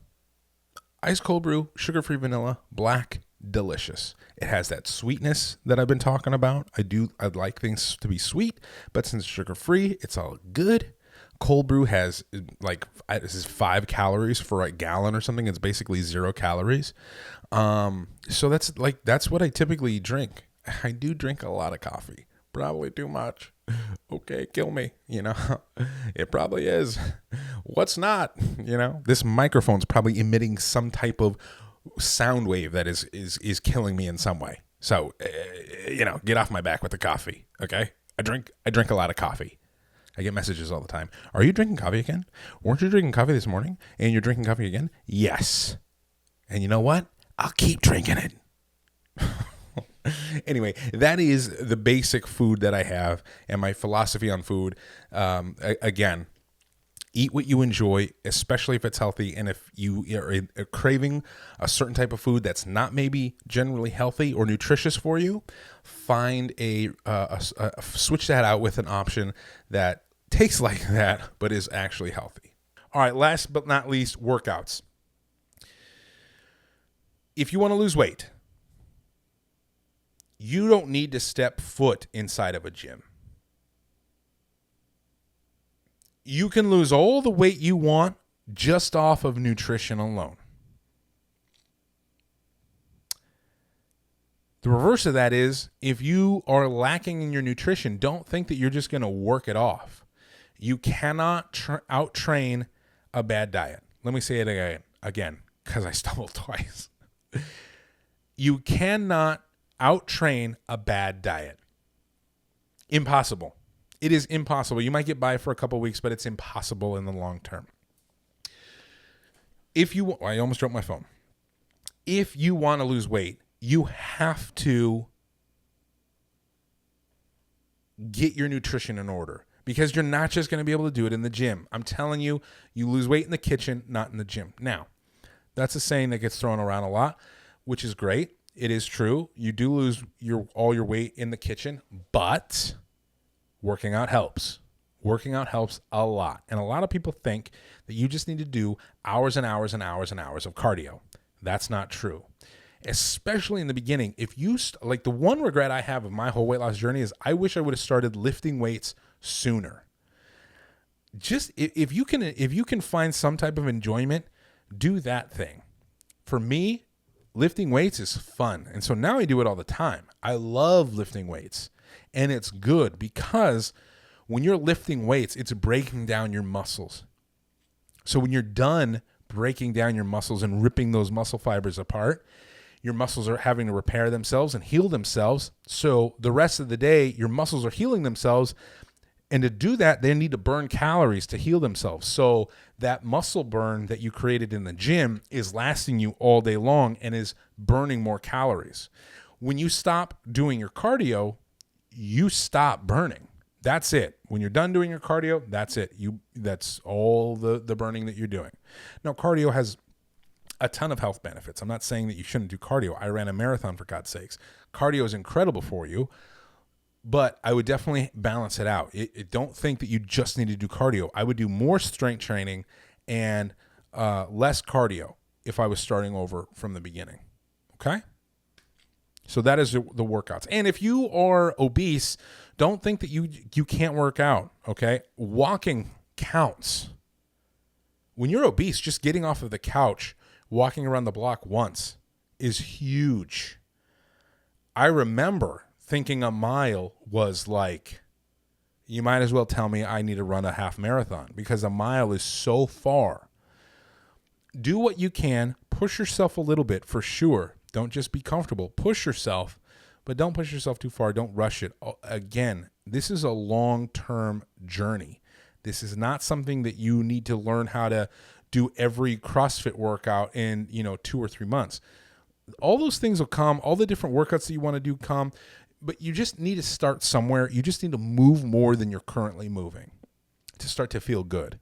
Iced cold brew, sugar-free vanilla, black, delicious. It has that sweetness that I've been talking about. I like things to be sweet, but since it's sugar-free, it's all good. Cold brew has this is 5 calories for a gallon or something. It's basically 0 calories. So that's what I typically drink. I do drink a lot of coffee, probably too much. Okay, kill me. It probably is. What's not? This microphone's probably emitting some type of sound wave that is killing me in some way. So, get off my back with the coffee. Okay, I drink a lot of coffee. I get messages all the time. Are you drinking coffee again? Weren't you drinking coffee this morning? And you're drinking coffee again? Yes. And you know what? I'll keep drinking it. Anyway, that is the basic food that I have and my philosophy on food. Again, eat what you enjoy, especially if it's healthy. And if you are craving a certain type of food that's not maybe generally healthy or nutritious for you, find switch that out with an option that tastes like that, but is actually healthy. All right, last but not least, workouts. If you want to lose weight, you don't need to step foot inside of a gym. You can lose all the weight you want just off of nutrition alone. The reverse of that is, if you are lacking in your nutrition, don't think that you're just going to work it off. You cannot out-train a bad diet. Let me say it again, because I stumbled twice. You cannot out-train a bad diet. Impossible. It is impossible. You might get by for a couple weeks, but it's impossible in the long term. I almost dropped my phone. If you want to lose weight, you have to get your nutrition in order, because you're not just going to be able to do it in the gym. I'm telling you, you lose weight in the kitchen, not in the gym. Now, that's a saying that gets thrown around a lot, which is great. It is true. You do lose all your weight in the kitchen, but working out helps. Working out helps a lot. And a lot of people think that you just need to do hours and hours and hours and hours of cardio. That's not true. Especially in the beginning. If you like, the one regret I have of my whole weight loss journey is I wish I would have started lifting weights sooner. Just if you can find some type of enjoyment, do that thing. For me, lifting weights is fun. And so now I do it all the time. I love lifting weights. And it's good because when you're lifting weights, it's breaking down your muscles. So when you're done breaking down your muscles and ripping those muscle fibers apart, your muscles are having to repair themselves and heal themselves. So the rest of the day, your muscles are healing themselves. And to do that, they need to burn calories to heal themselves. So that muscle burn that you created in the gym is lasting you all day long and is burning more calories. When you stop doing your cardio, you stop burning. That's it. When you're done doing your cardio, that's it. That's all the burning that you're doing. Now, cardio has a ton of health benefits. I'm not saying that you shouldn't do cardio. I ran a marathon, for God's sakes. Cardio is incredible for you, but I would definitely balance it out. Don't think that you just need to do cardio. I would do more strength training and less cardio if I was starting over from the beginning. Okay? So that is the workouts. And if you are obese, don't think that you can't work out, okay? Walking counts. When you're obese, just getting off of the couch, walking around the block once is huge. I remember thinking a mile was like, you might as well tell me I need to run a half marathon, because a mile is so far. Do what you can. Push yourself a little bit for sure. Don't just be comfortable. Push yourself, but don't push yourself too far. Don't rush it. Again, this is a long-term journey. This is not something that you need to learn how to do every CrossFit workout in, 2 or 3 months. All those things will come. All the different workouts that you want to do come, but you just need to start somewhere. You just need to move more than you're currently moving to start to feel good.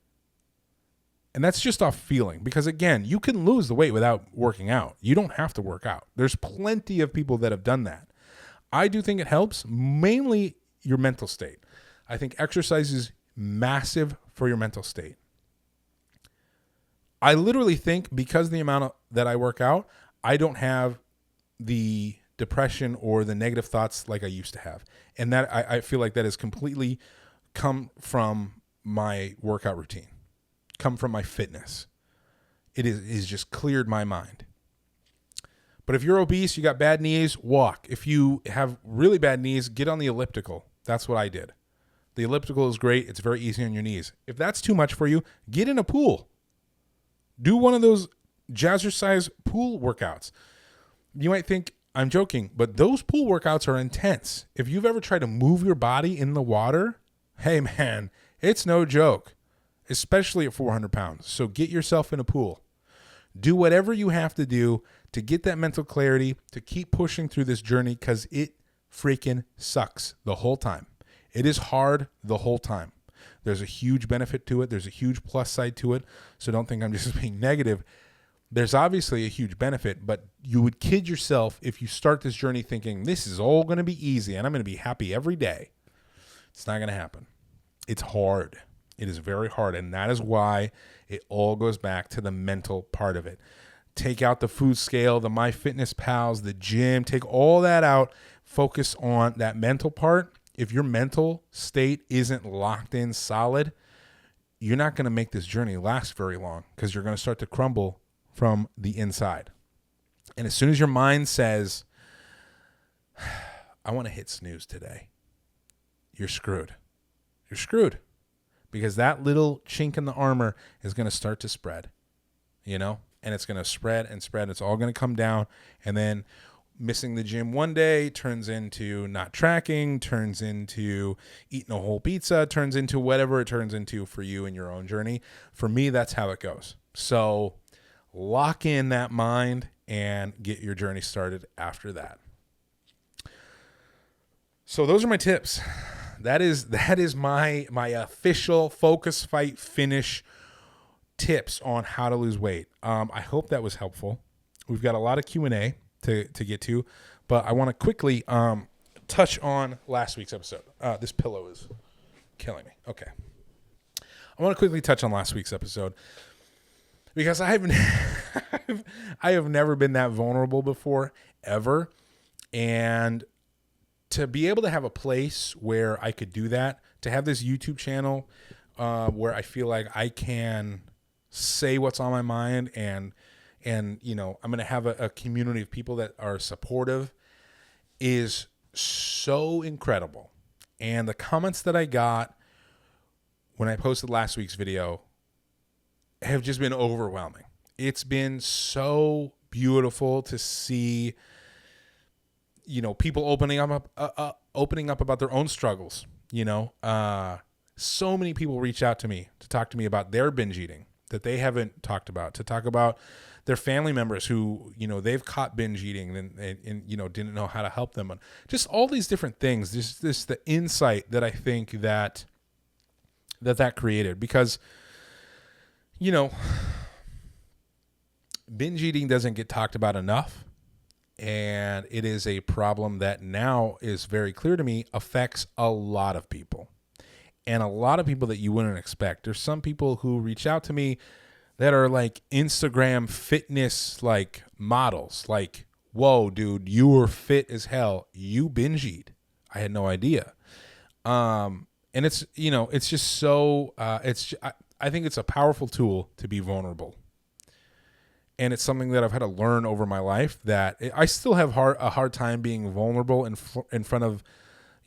And that's just off feeling, because again, you can lose the weight without working out. You don't have to work out. There's plenty of people that have done that. I do think it helps, mainly your mental state. I think exercise is massive for your mental state. I literally think because of the amount that I work out, I don't have the depression or the negative thoughts like I used to have. And that I feel like that has completely come from my workout routine. Come from my fitness. It is just cleared my mind. But if you're obese, you got bad knees, walk. If you have really bad knees, get on the elliptical. That's what I did. The elliptical is great. It's very easy on your knees. If that's too much for you, get in a pool. Do one of those jazzercise pool workouts. You might think I'm joking, but those pool workouts are intense. If you've ever tried to move your body in the water, hey man, it's no joke. Especially at 400 pounds. So get yourself in a pool. Do whatever you have to do to get that mental clarity, to keep pushing through this journey, because it freaking sucks the whole time. It is hard the whole time. There's a huge benefit to it. There's a huge plus side to it. So don't think I'm just being negative. There's obviously a huge benefit, but you would kid yourself if you start this journey thinking this is all going to be easy and I'm going to be happy every day. It's not going to happen. It's hard. It is very hard, and that is why it all goes back to the mental part of it. Take out the food scale, the MyFitnessPals, the gym, take all that out, focus on that mental part. If your mental state isn't locked in solid, you're not going to make this journey last very long, because you're going to start to crumble from the inside. And as soon as your mind says, I want to hit snooze today, you're screwed. You're screwed, because that little chink in the armor is going to start to spread, and it's going to spread and spread. It's all going to come down, and then missing the gym one day turns into not tracking, turns into eating a whole pizza, turns into whatever it turns into for you in your own journey. For me, that's how it goes. So lock in that mind and get your journey started after that. So those are my tips. That is my official Focus, Fight, Finish tips on how to lose weight. I hope that was helpful. We've got a lot of Q&A to get to, but I want to quickly touch on last week's episode. This pillow is killing me. Okay. I want to quickly touch on last week's episode, because I have never been that vulnerable before, ever. And to be able to have a place where I could do that, to have this YouTube channel where I feel like I can say what's on my mind, and I'm going to have a community of people that are supportive, is so incredible. And the comments that I got when I posted last week's video have just been overwhelming. It's been so beautiful to see, people opening up about their own struggles. So many people reach out to me to talk to me about their binge eating that they haven't talked about, to talk about their family members who, they've caught binge eating and didn't know how to help them. And just all these different things, this the insight that I think that created, because, binge eating doesn't get talked about enough. And it is a problem that now is very clear to me affects a lot of people, and a lot of people that you wouldn't expect. There's some people who reach out to me that are like Instagram fitness, like models, like, whoa, dude, you were fit as hell. You binge eat. I had no idea. And it's, it's just so, I think it's a powerful tool to be vulnerable. And it's something that I've had to learn over my life, that I still have a hard time being vulnerable in front of,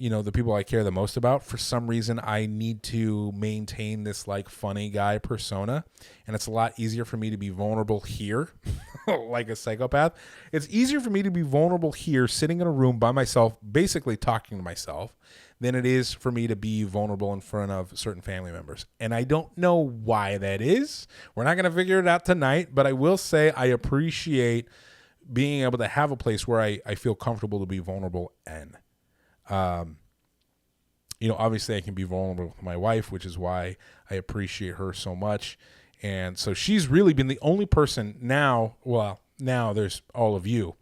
the people I care the most about. For some reason, I need to maintain this like funny guy persona. And it's a lot easier for me to be vulnerable here, like a psychopath. It's easier for me to be vulnerable here, sitting in a room by myself, basically talking to myself, than it is for me to be vulnerable in front of certain family members. And I don't know why that is. We're not going to figure it out tonight, but I will say I appreciate being able to have a place where I feel comfortable to be vulnerable in. Obviously I can be vulnerable with my wife, which is why I appreciate her so much. And so she's really been the only person now there's all of you,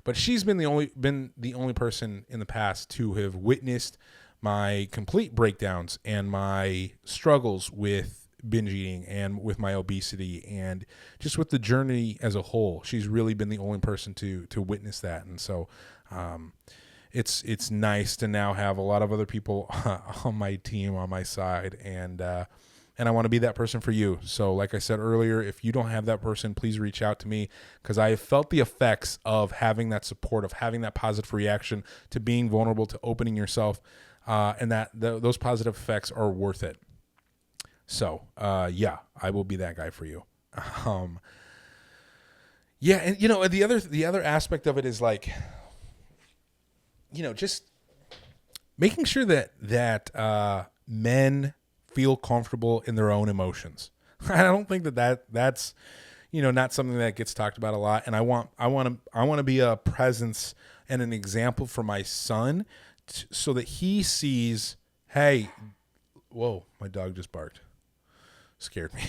but she's been the only person in the past to have witnessed my complete breakdowns and my struggles with binge eating and with my obesity and just with the journey as a whole. She's really been the only person to witness that. And so, it's nice to now have a lot of other people on my team, on my side. And I want to be that person for you. So like I said earlier, if you don't have that person, please reach out to me, because I have felt the effects of having that support, of having that positive reaction to being vulnerable, to opening yourself, and that those positive effects are worth it. So, I will be that guy for you. And the other aspect of it is like, just making sure that men feel comfortable in their own emotions. I don't think that's not something that gets talked about a lot. And I want to be a presence and an example for my son, so that he sees, hey, whoa, my dog just barked. Scared me.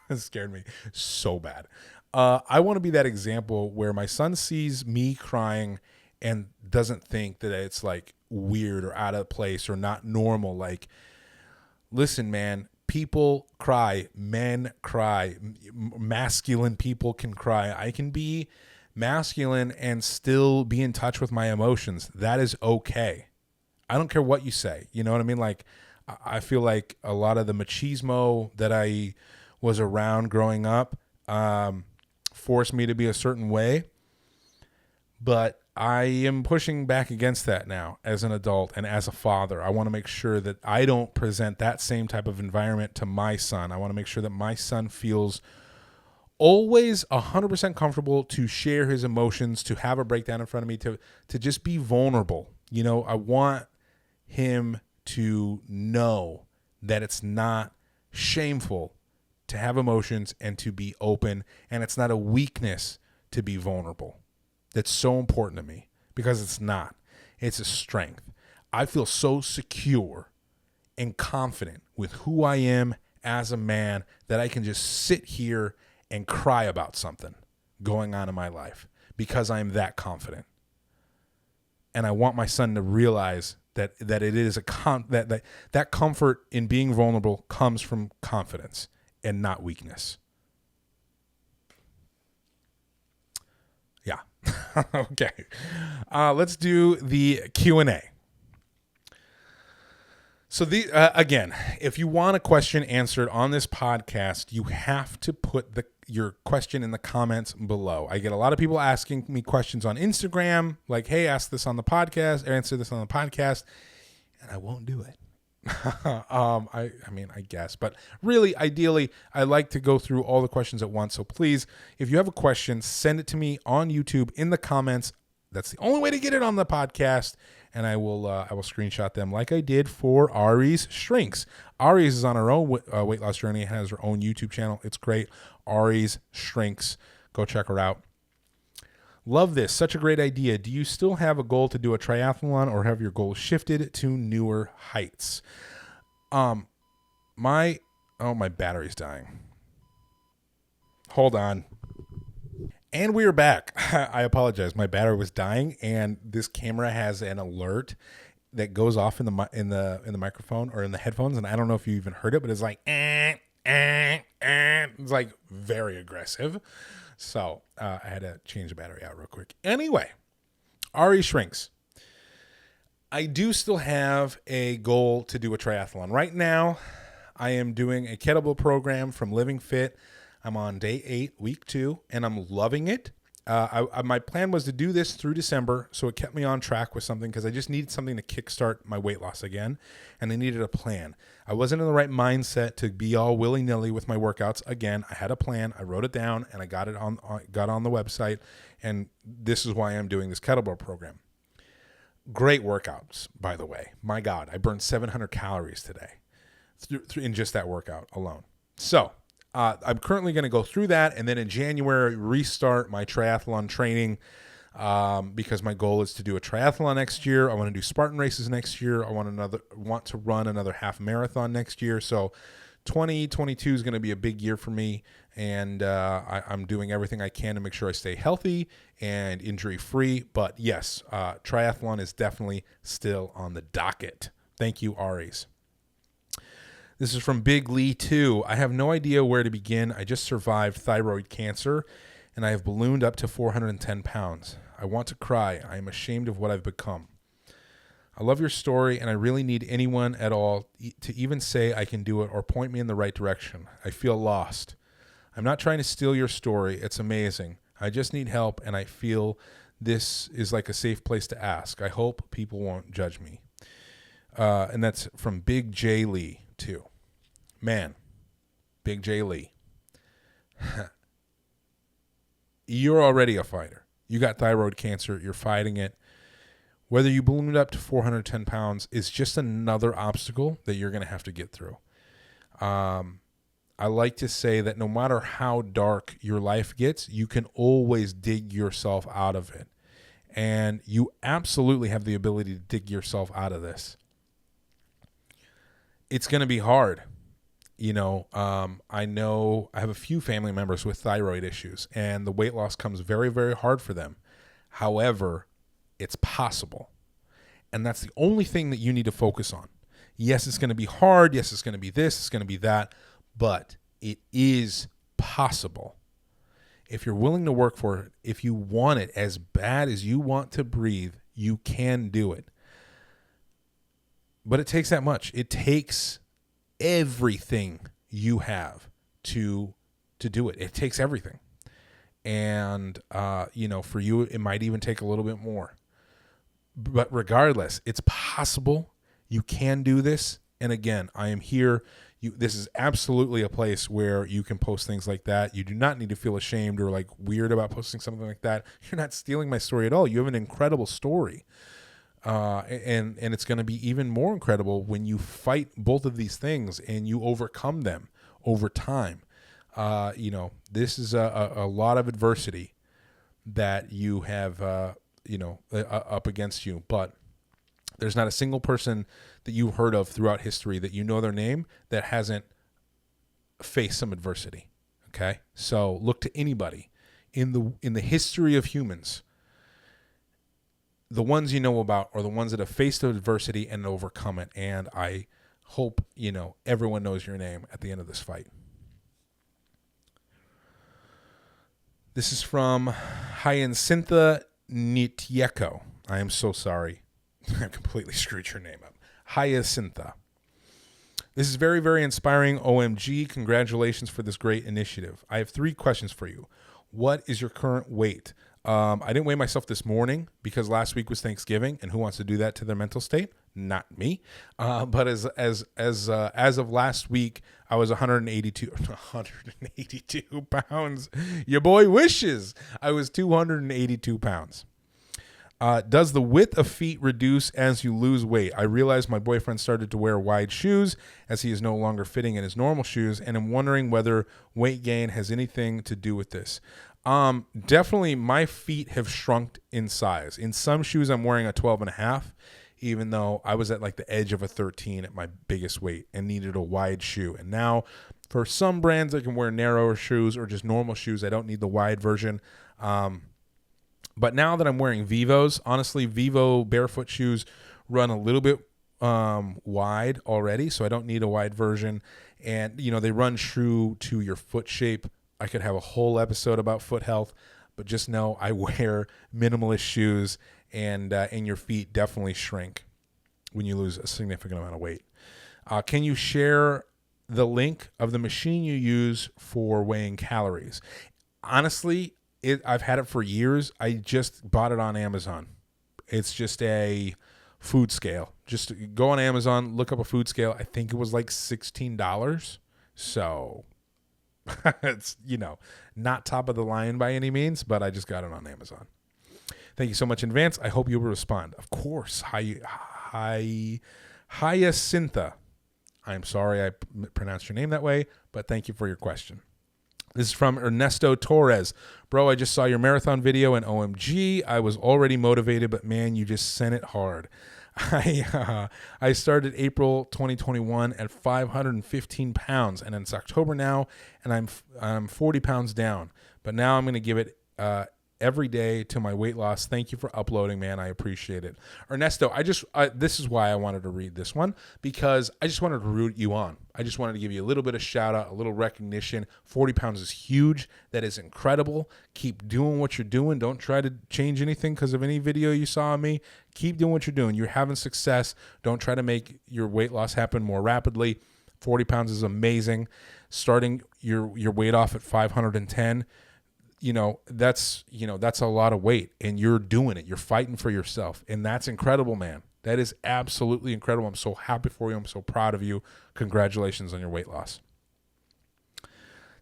It scared me so bad. I want to be that example where my son sees me crying and doesn't think that it's like weird or out of place or not normal. Like, listen, man, people cry, men cry, masculine people can cry. I can be masculine and still be in touch with my emotions. That is okay. I don't care what you say. You know what I mean? Like, I feel like a lot of the machismo that I was around growing up forced me to be a certain way. But I am pushing back against that now as an adult and as a father. I want to make sure that I don't present that same type of environment to my son. I want to make sure that my son feels always 100% comfortable to share his emotions, to have a breakdown in front of me, to just be vulnerable. You know, I want him to know that it's not shameful to have emotions and to be open, and it's not a weakness to be vulnerable. That's so important to me because it's not. It's a strength. I feel so secure and confident with who I am as a man that I can just sit here and cry about something going on in my life because I'm that confident. And I want my son to realize that it is that comfort in being vulnerable comes from confidence and not weakness. Yeah. Okay. Let's do the Q&A. So again, if you want a question answered on this podcast, you have to put your question in the comments below. I get a lot of people asking me questions on Instagram, like, hey, ask this on the podcast, or answer this on the podcast, and I won't do it. I mean, I guess, but really, ideally, I like to go through all the questions at once. So please, if you have a question, send it to me on YouTube in the comments. That's the only way to get it on the podcast. And I will screenshot them like I did for Ari's Shrinks. Ari's is on her own weight loss journey and has her own YouTube channel. It's great. Ari's Shrinks. Go check her out. Love this. Such a great idea. Do you still have a goal to do a triathlon, or have your goals shifted to newer heights? My battery's dying. Hold on. And we are back. I apologize. My battery was dying, and this camera has an alert that goes off in the microphone or in the headphones, and I don't know if you even heard it, but it's like it's like very aggressive. So I had to change the battery out real quick. Anyway, Ari Shrinks. I do still have a goal to do a triathlon. Right now, I am doing a kettlebell program from Living Fit. I'm on day 8, week 2, and I'm loving it. My plan was to do this through December, so it kept me on track with something because I just needed something to kickstart my weight loss again, and I needed a plan. I wasn't in the right mindset to be all willy-nilly with my workouts. Again, I had a plan. I wrote it down, and I got on the website, and this is why I'm doing this kettlebell program. Great workouts, by the way. My God, I burned 700 calories today in just that workout alone. So I'm currently going to go through that, and then in January restart my triathlon training because my goal is to do a triathlon next year. I want to do Spartan races next year. I want to run another half marathon next year. So 2022 is going to be a big year for me, and I'm doing everything I can to make sure I stay healthy and injury free. But yes, triathlon is definitely still on the docket. Thank you, Aries. This is from Big Lee 2. I have no idea where to begin. I just survived thyroid cancer, and I have ballooned up to 410 pounds. I want to cry. I am ashamed of what I've become. I love your story, and I really need anyone at all to even say I can do it or point me in the right direction. I feel lost. I'm not trying to steal your story. It's amazing. I just need help, and I feel this is like a safe place to ask. I hope people won't judge me. And that's from Big J Lee 2. Man, Big J Lee, you're already a fighter. You got thyroid cancer. You're fighting it. Whether you ballooned up to 410 pounds is just another obstacle that you're going to have to get through. I like to say that no matter how dark your life gets, you can always dig yourself out of it. And you absolutely have the ability to dig yourself out of this. It's going to be hard. You know, I have a few family members with thyroid issues, and the weight loss comes very, very hard for them. However, it's possible. And that's the only thing that you need to focus on. Yes, it's going to be hard. Yes, it's going to be this. It's going to be that. But it is possible. If you're willing to work for it, if you want it as bad as you want to breathe, you can do it. But it takes that much. It takes everything you have to do it. It takes everything. And, for you, it might even take a little bit more. But regardless, it's possible. You can do this. And again, I am here. This is absolutely a place where you can post things like that. You do not need to feel ashamed or like weird about posting something like that. You're not stealing my story at all. You have an incredible story. And it's going to be even more incredible when you fight both of these things and you overcome them over time. This is a lot of adversity that you have, up against you, but there's not a single person that you've heard of throughout history that you know their name that hasn't faced some adversity. Okay. So look to anybody in the history of humans. The ones you know about are the ones that have faced adversity and overcome it. And I hope, everyone knows your name at the end of this fight. This is from Hyacinta Nityeko. I am so sorry. I completely screwed your name up. Hyacinta. This is very, very inspiring. OMG. Congratulations for this great initiative. I have 3 questions for you. What is your current weight? I didn't weigh myself this morning because last week was Thanksgiving, and who wants to do that to their mental state? Not me. But as of last week, I was 182 pounds. Your boy wishes I was 282 pounds. Does the width of feet reduce as you lose weight? I realized my boyfriend started to wear wide shoes as he is no longer fitting in his normal shoes, and I'm wondering whether weight gain has anything to do with this. Definitely my feet have shrunk in size. In some shoes, I'm wearing a 12.5, even though I was at like the edge of a 13 at my biggest weight and needed a wide shoe. And now for some brands, I can wear narrower shoes or just normal shoes. I don't need the wide version. But now that I'm wearing Vivos, honestly, Vivo barefoot shoes run a little bit wide already, so I don't need a wide version. And, they run true to your foot shape. I could have a whole episode about foot health, but just know I wear minimalist shoes, and your feet definitely shrink when you lose a significant amount of weight. Can you share the link of the machine you use for weighing calories? Honestly, I've had it for years. I just bought it on Amazon. It's just a food scale. Just go on Amazon, look up a food scale. I think it was like $16. So it's, not top of the line by any means, but I just got it on Amazon. Thank you so much in advance. I hope you will respond. Of course. Hyacinta. I'm sorry I pronounced your name that way, but thank you for your question. This is from Ernesto Torres. Bro, I just saw your marathon video and OMG, I was already motivated, but man, you just sent it hard. I started April 2021 at 515 pounds, and it's October now, and I'm 40 pounds down. But now I'm going to give it every day to my weight loss. Thank you for uploading, man. I appreciate it. Ernesto, this is why I wanted to read this one, because I just wanted to root you on. I just wanted to give you a little bit of shout out, a little recognition. 40 pounds is huge. That is incredible. Keep doing what you're doing. Don't try to change anything because of any video you saw of me. Keep doing what you're doing. You're having success. Don't try to make your weight loss happen more rapidly. 40 pounds is amazing. Starting your weight off at 510, that's a lot of weight, and you're doing it. You're fighting for yourself, and that's incredible, man. That is absolutely incredible. I'm so happy for you. I'm so proud of you. Congratulations on your weight loss.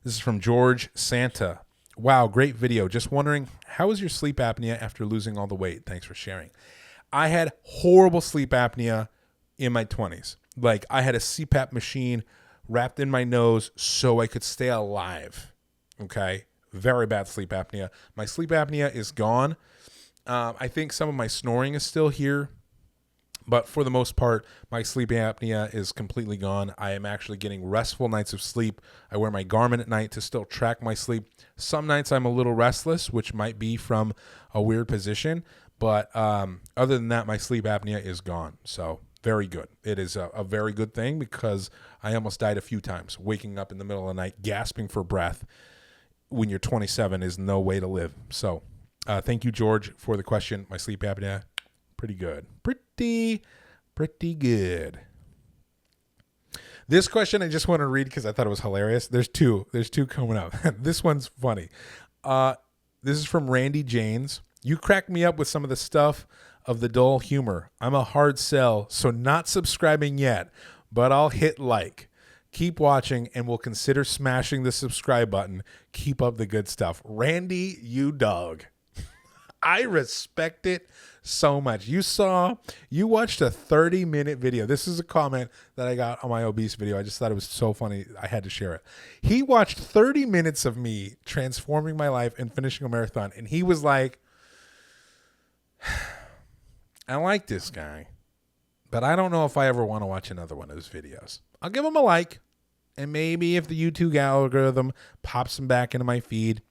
This is from George Santa. Wow, great video. Just wondering, how was your sleep apnea after losing all the weight? Thanks for sharing. I had horrible sleep apnea in my 20s. Like, I had a CPAP machine wrapped in my nose so I could stay alive. Okay? Very bad sleep apnea. My sleep apnea is gone. I think some of my snoring is still here, but for the most part, my sleep apnea is completely gone. I am actually getting restful nights of sleep. I wear my Garmin at night to still track my sleep. Some nights I'm a little restless, which might be from a weird position, but other than that, my sleep apnea is gone. So very good. It is a very good thing, because I almost died a few times, waking up in the middle of the night, gasping for breath. When you're 27 is no way to live. So thank you, George, for the question. My sleep apnea, pretty good. Pretty Pretty good. This question I just want to read because I thought it was hilarious. There's two coming up. This one's funny. This is from Randy Janes. You crack me up with some of the stuff of the dull humor. I'm a hard sell, so not subscribing yet, but I'll hit like. Keep watching and we'll consider smashing the subscribe button. Keep up the good stuff. Randy, you dog. I respect it so much. You watched a 30-minute video. This is a comment that I got on my obese video. I just thought it was so funny. I had to share it. He watched 30 minutes of me transforming my life and finishing a marathon. And he was like, I like this guy, but I don't know if I ever want to watch another one of his videos. I'll give him a like. And maybe if the YouTube algorithm pops him back into my feed,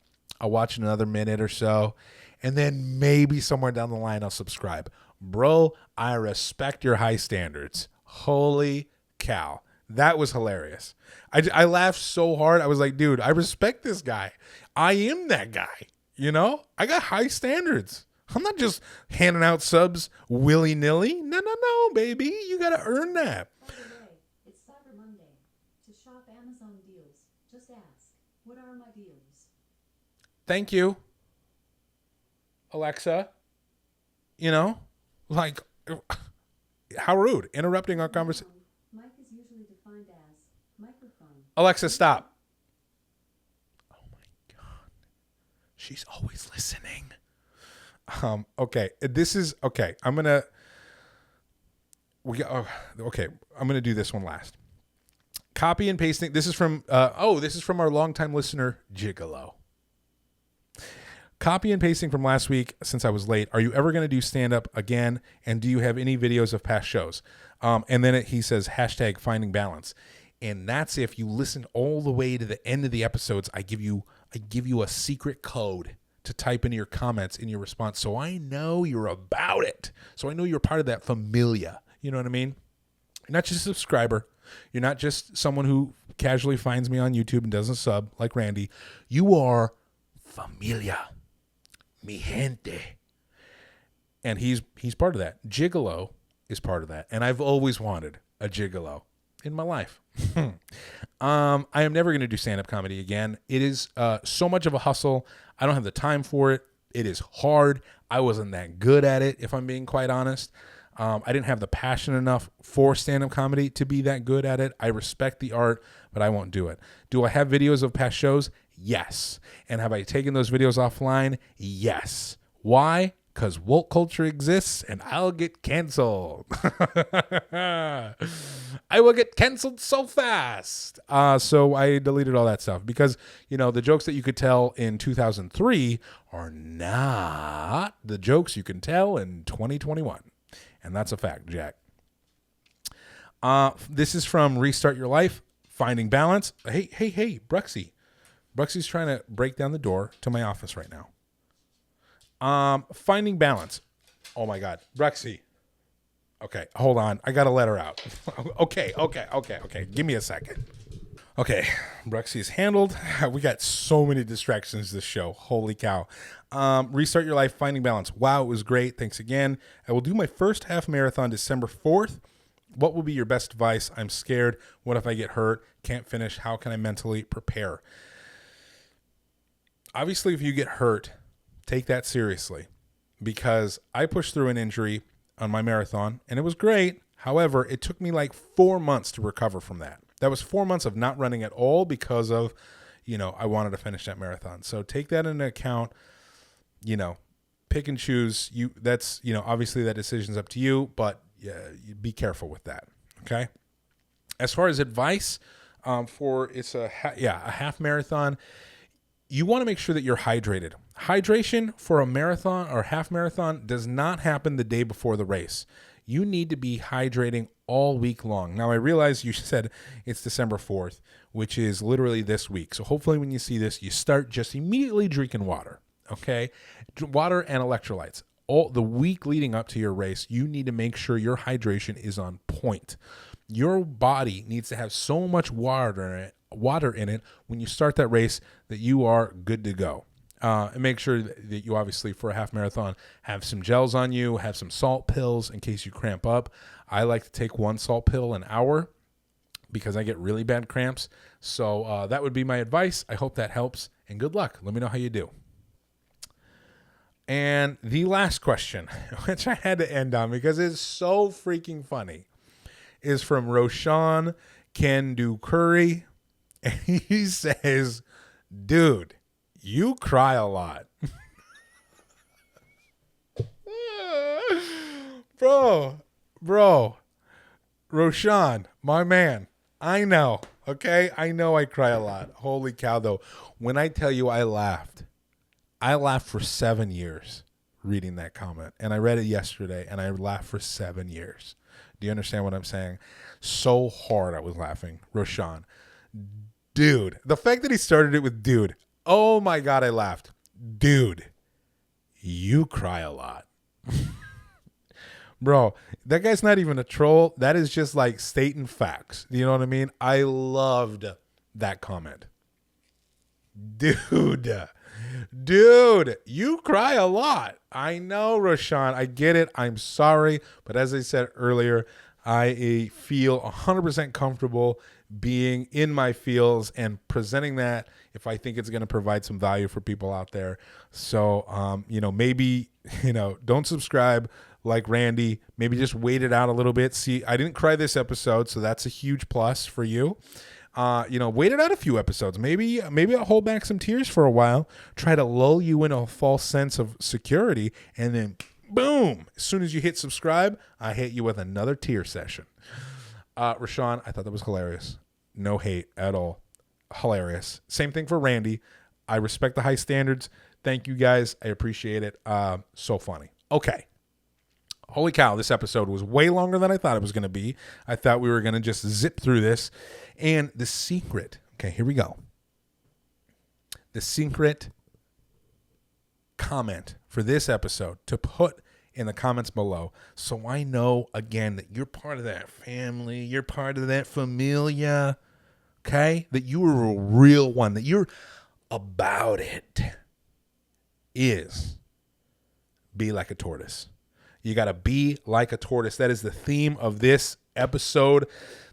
I'll watch another minute or so. And then maybe somewhere down the line, I'll subscribe. Bro, I respect your high standards. Holy cow. That was hilarious. I laughed so hard. I was like, dude, I respect this guy. I am that guy. You know, I got high standards. I'm not just handing out subs willy-nilly. No, baby. You got to earn that. By the way, it's Cyber Monday. To shop Amazon deals, just ask, what are my deals? Thank you, Alexa. You know, like, how rude. Interrupting our conversation. Mic is usually defined as microphone. Alexa, stop. Oh my God. She's always listening. Okay. This is okay. I'm going to do this one last. Copy and pasting. This is from our longtime listener, Gigolo. Copy and pasting from last week since I was late. Are you ever going to do stand-up again? And do you have any videos of past shows? And then he says, hashtag finding balance. And that's if you listen all the way to the end of the episodes, I give you a secret code to type into your comments in your response. So I know you're about it. So I know you're part of that familia. You know what I mean? You're not just a subscriber. You're not just someone who casually finds me on YouTube and doesn't sub like Randy. You are familia. Mi gente. And he's part of that. Gigolo is part of that. And I've always wanted a gigolo in my life. I am never going to do stand-up comedy again. It is so much of a hustle. I don't have the time for it. It is hard. I wasn't that good at it, if I'm being quite honest. I didn't have the passion enough for stand-up comedy to be that good at it. I respect the art, but I won't do it. Do I have videos of past shows? Yes. And have I taken those videos offline? Yes. Why? Because woke culture exists and I'll get canceled. I will get canceled so fast. So I deleted all that stuff because, the jokes that you could tell in 2003 are not the jokes you can tell in 2021. And that's a fact, Jack. This is from Restart Your Life, Finding Balance. Hey, Bruxy. Bruxy's trying to break down the door to my office right now. Finding Balance. Oh my God. Bruxy. Okay, hold on. I got to let her out. Okay. Give me a second. Okay, Bruxy's handled. We got so many distractions this show. Holy cow. Restart Your Life, Finding Balance. Wow, it was great. Thanks again. I will do my first half marathon December 4th. What will be your best advice? I'm scared. What if I get hurt? Can't finish. How can I mentally prepare? Obviously, if you get hurt, take that seriously, because I pushed through an injury on my marathon and it was great. However, it took me like 4 months to recover from that. That was 4 months of not running at all because of, I wanted to finish that marathon. So take that into account, pick and choose. Obviously that decision's up to you, but you be careful with that. Okay. As far as advice, it's a half marathon, you want to make sure that you're hydrated. Hydration for a marathon or half marathon does not happen the day before the race. You need to be hydrating all week long. Now, I realize you said it's December 4th, which is literally this week. So hopefully when you see this, you start just immediately drinking water, okay? Water and electrolytes. All the week leading up to your race, you need to make sure your hydration is on point. Your body needs to have so much water in it when you start that race that you are good to go. And make sure that you obviously, for a half marathon, have some gels on you, have some salt pills in case you cramp up. I like to take one salt pill an hour because I get really bad cramps. So that would be my advice. I hope that helps, and good luck. Let me know how you do. And the last question, which I had to end on because it's so freaking funny, is from Roshan Can Do Curry. And he says, dude, you cry a lot. Bro, Roshan, my man, I know, okay? I know I cry a lot. Holy cow, though. When I tell you I laughed for 7 years reading that comment. And I read it yesterday, and I laughed for 7 years. Do you understand what I'm saying? So hard I was laughing. Roshan. Dude. The fact that he started it with dude. Oh, my God, I laughed. Dude. You cry a lot. Bro, that guy's not even a troll. That is just like stating facts. You know what I mean? I loved that comment. Dude, you cry a lot. I know, Roshan. I get it. I'm sorry. But as I said earlier, I feel 100% comfortable being in my feels and presenting that if I think it's going to provide some value for people out there. So, maybe, don't subscribe like Randy. Maybe just wait it out a little bit. See, I didn't cry this episode, so that's a huge plus for you. Wait it out a few episodes. Maybe I'll hold back some tears for a while, try to lull you in a false sense of security, and then boom, as soon as you hit subscribe, I hit you with another tear session. Rashawn, I thought that was hilarious. No hate at all. Hilarious. Same thing for Randy. I respect the high standards. Thank you guys. I appreciate it. So funny. Okay. Holy cow, this episode was way longer than I thought it was going to be. I thought we were going to just zip through this. And the secret, okay, here we go. The secret comment for this episode to put in the comments below, so I know, again, that you're part of that family, you're part of that familia, okay? That you are a real one, that you're about it, is be like a tortoise. You got to be like a tortoise. That is the theme of this episode.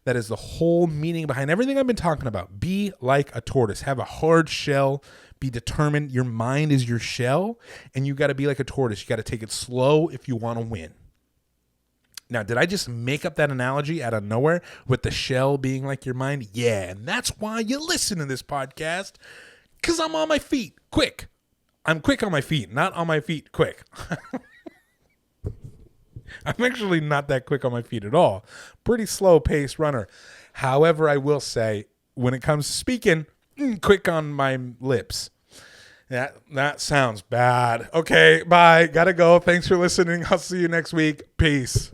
That is the whole meaning behind everything I've been talking about. Be like a tortoise. Have a hard shell. Be determined. Your mind is your shell, and you got to be like a tortoise. You got to take it slow if you want to win. Now, did I just make up that analogy out of nowhere with the shell being like your mind? Yeah, and that's why you listen to this podcast, because I'm on my feet quick. I'm quick on my feet, not on my feet quick. I'm actually not that quick on my feet at all. Pretty slow paced runner. However, I will say when it comes to speaking, quick on my lips. That sounds bad. Okay, bye. Gotta go. Thanks for listening. I'll see you next week. Peace.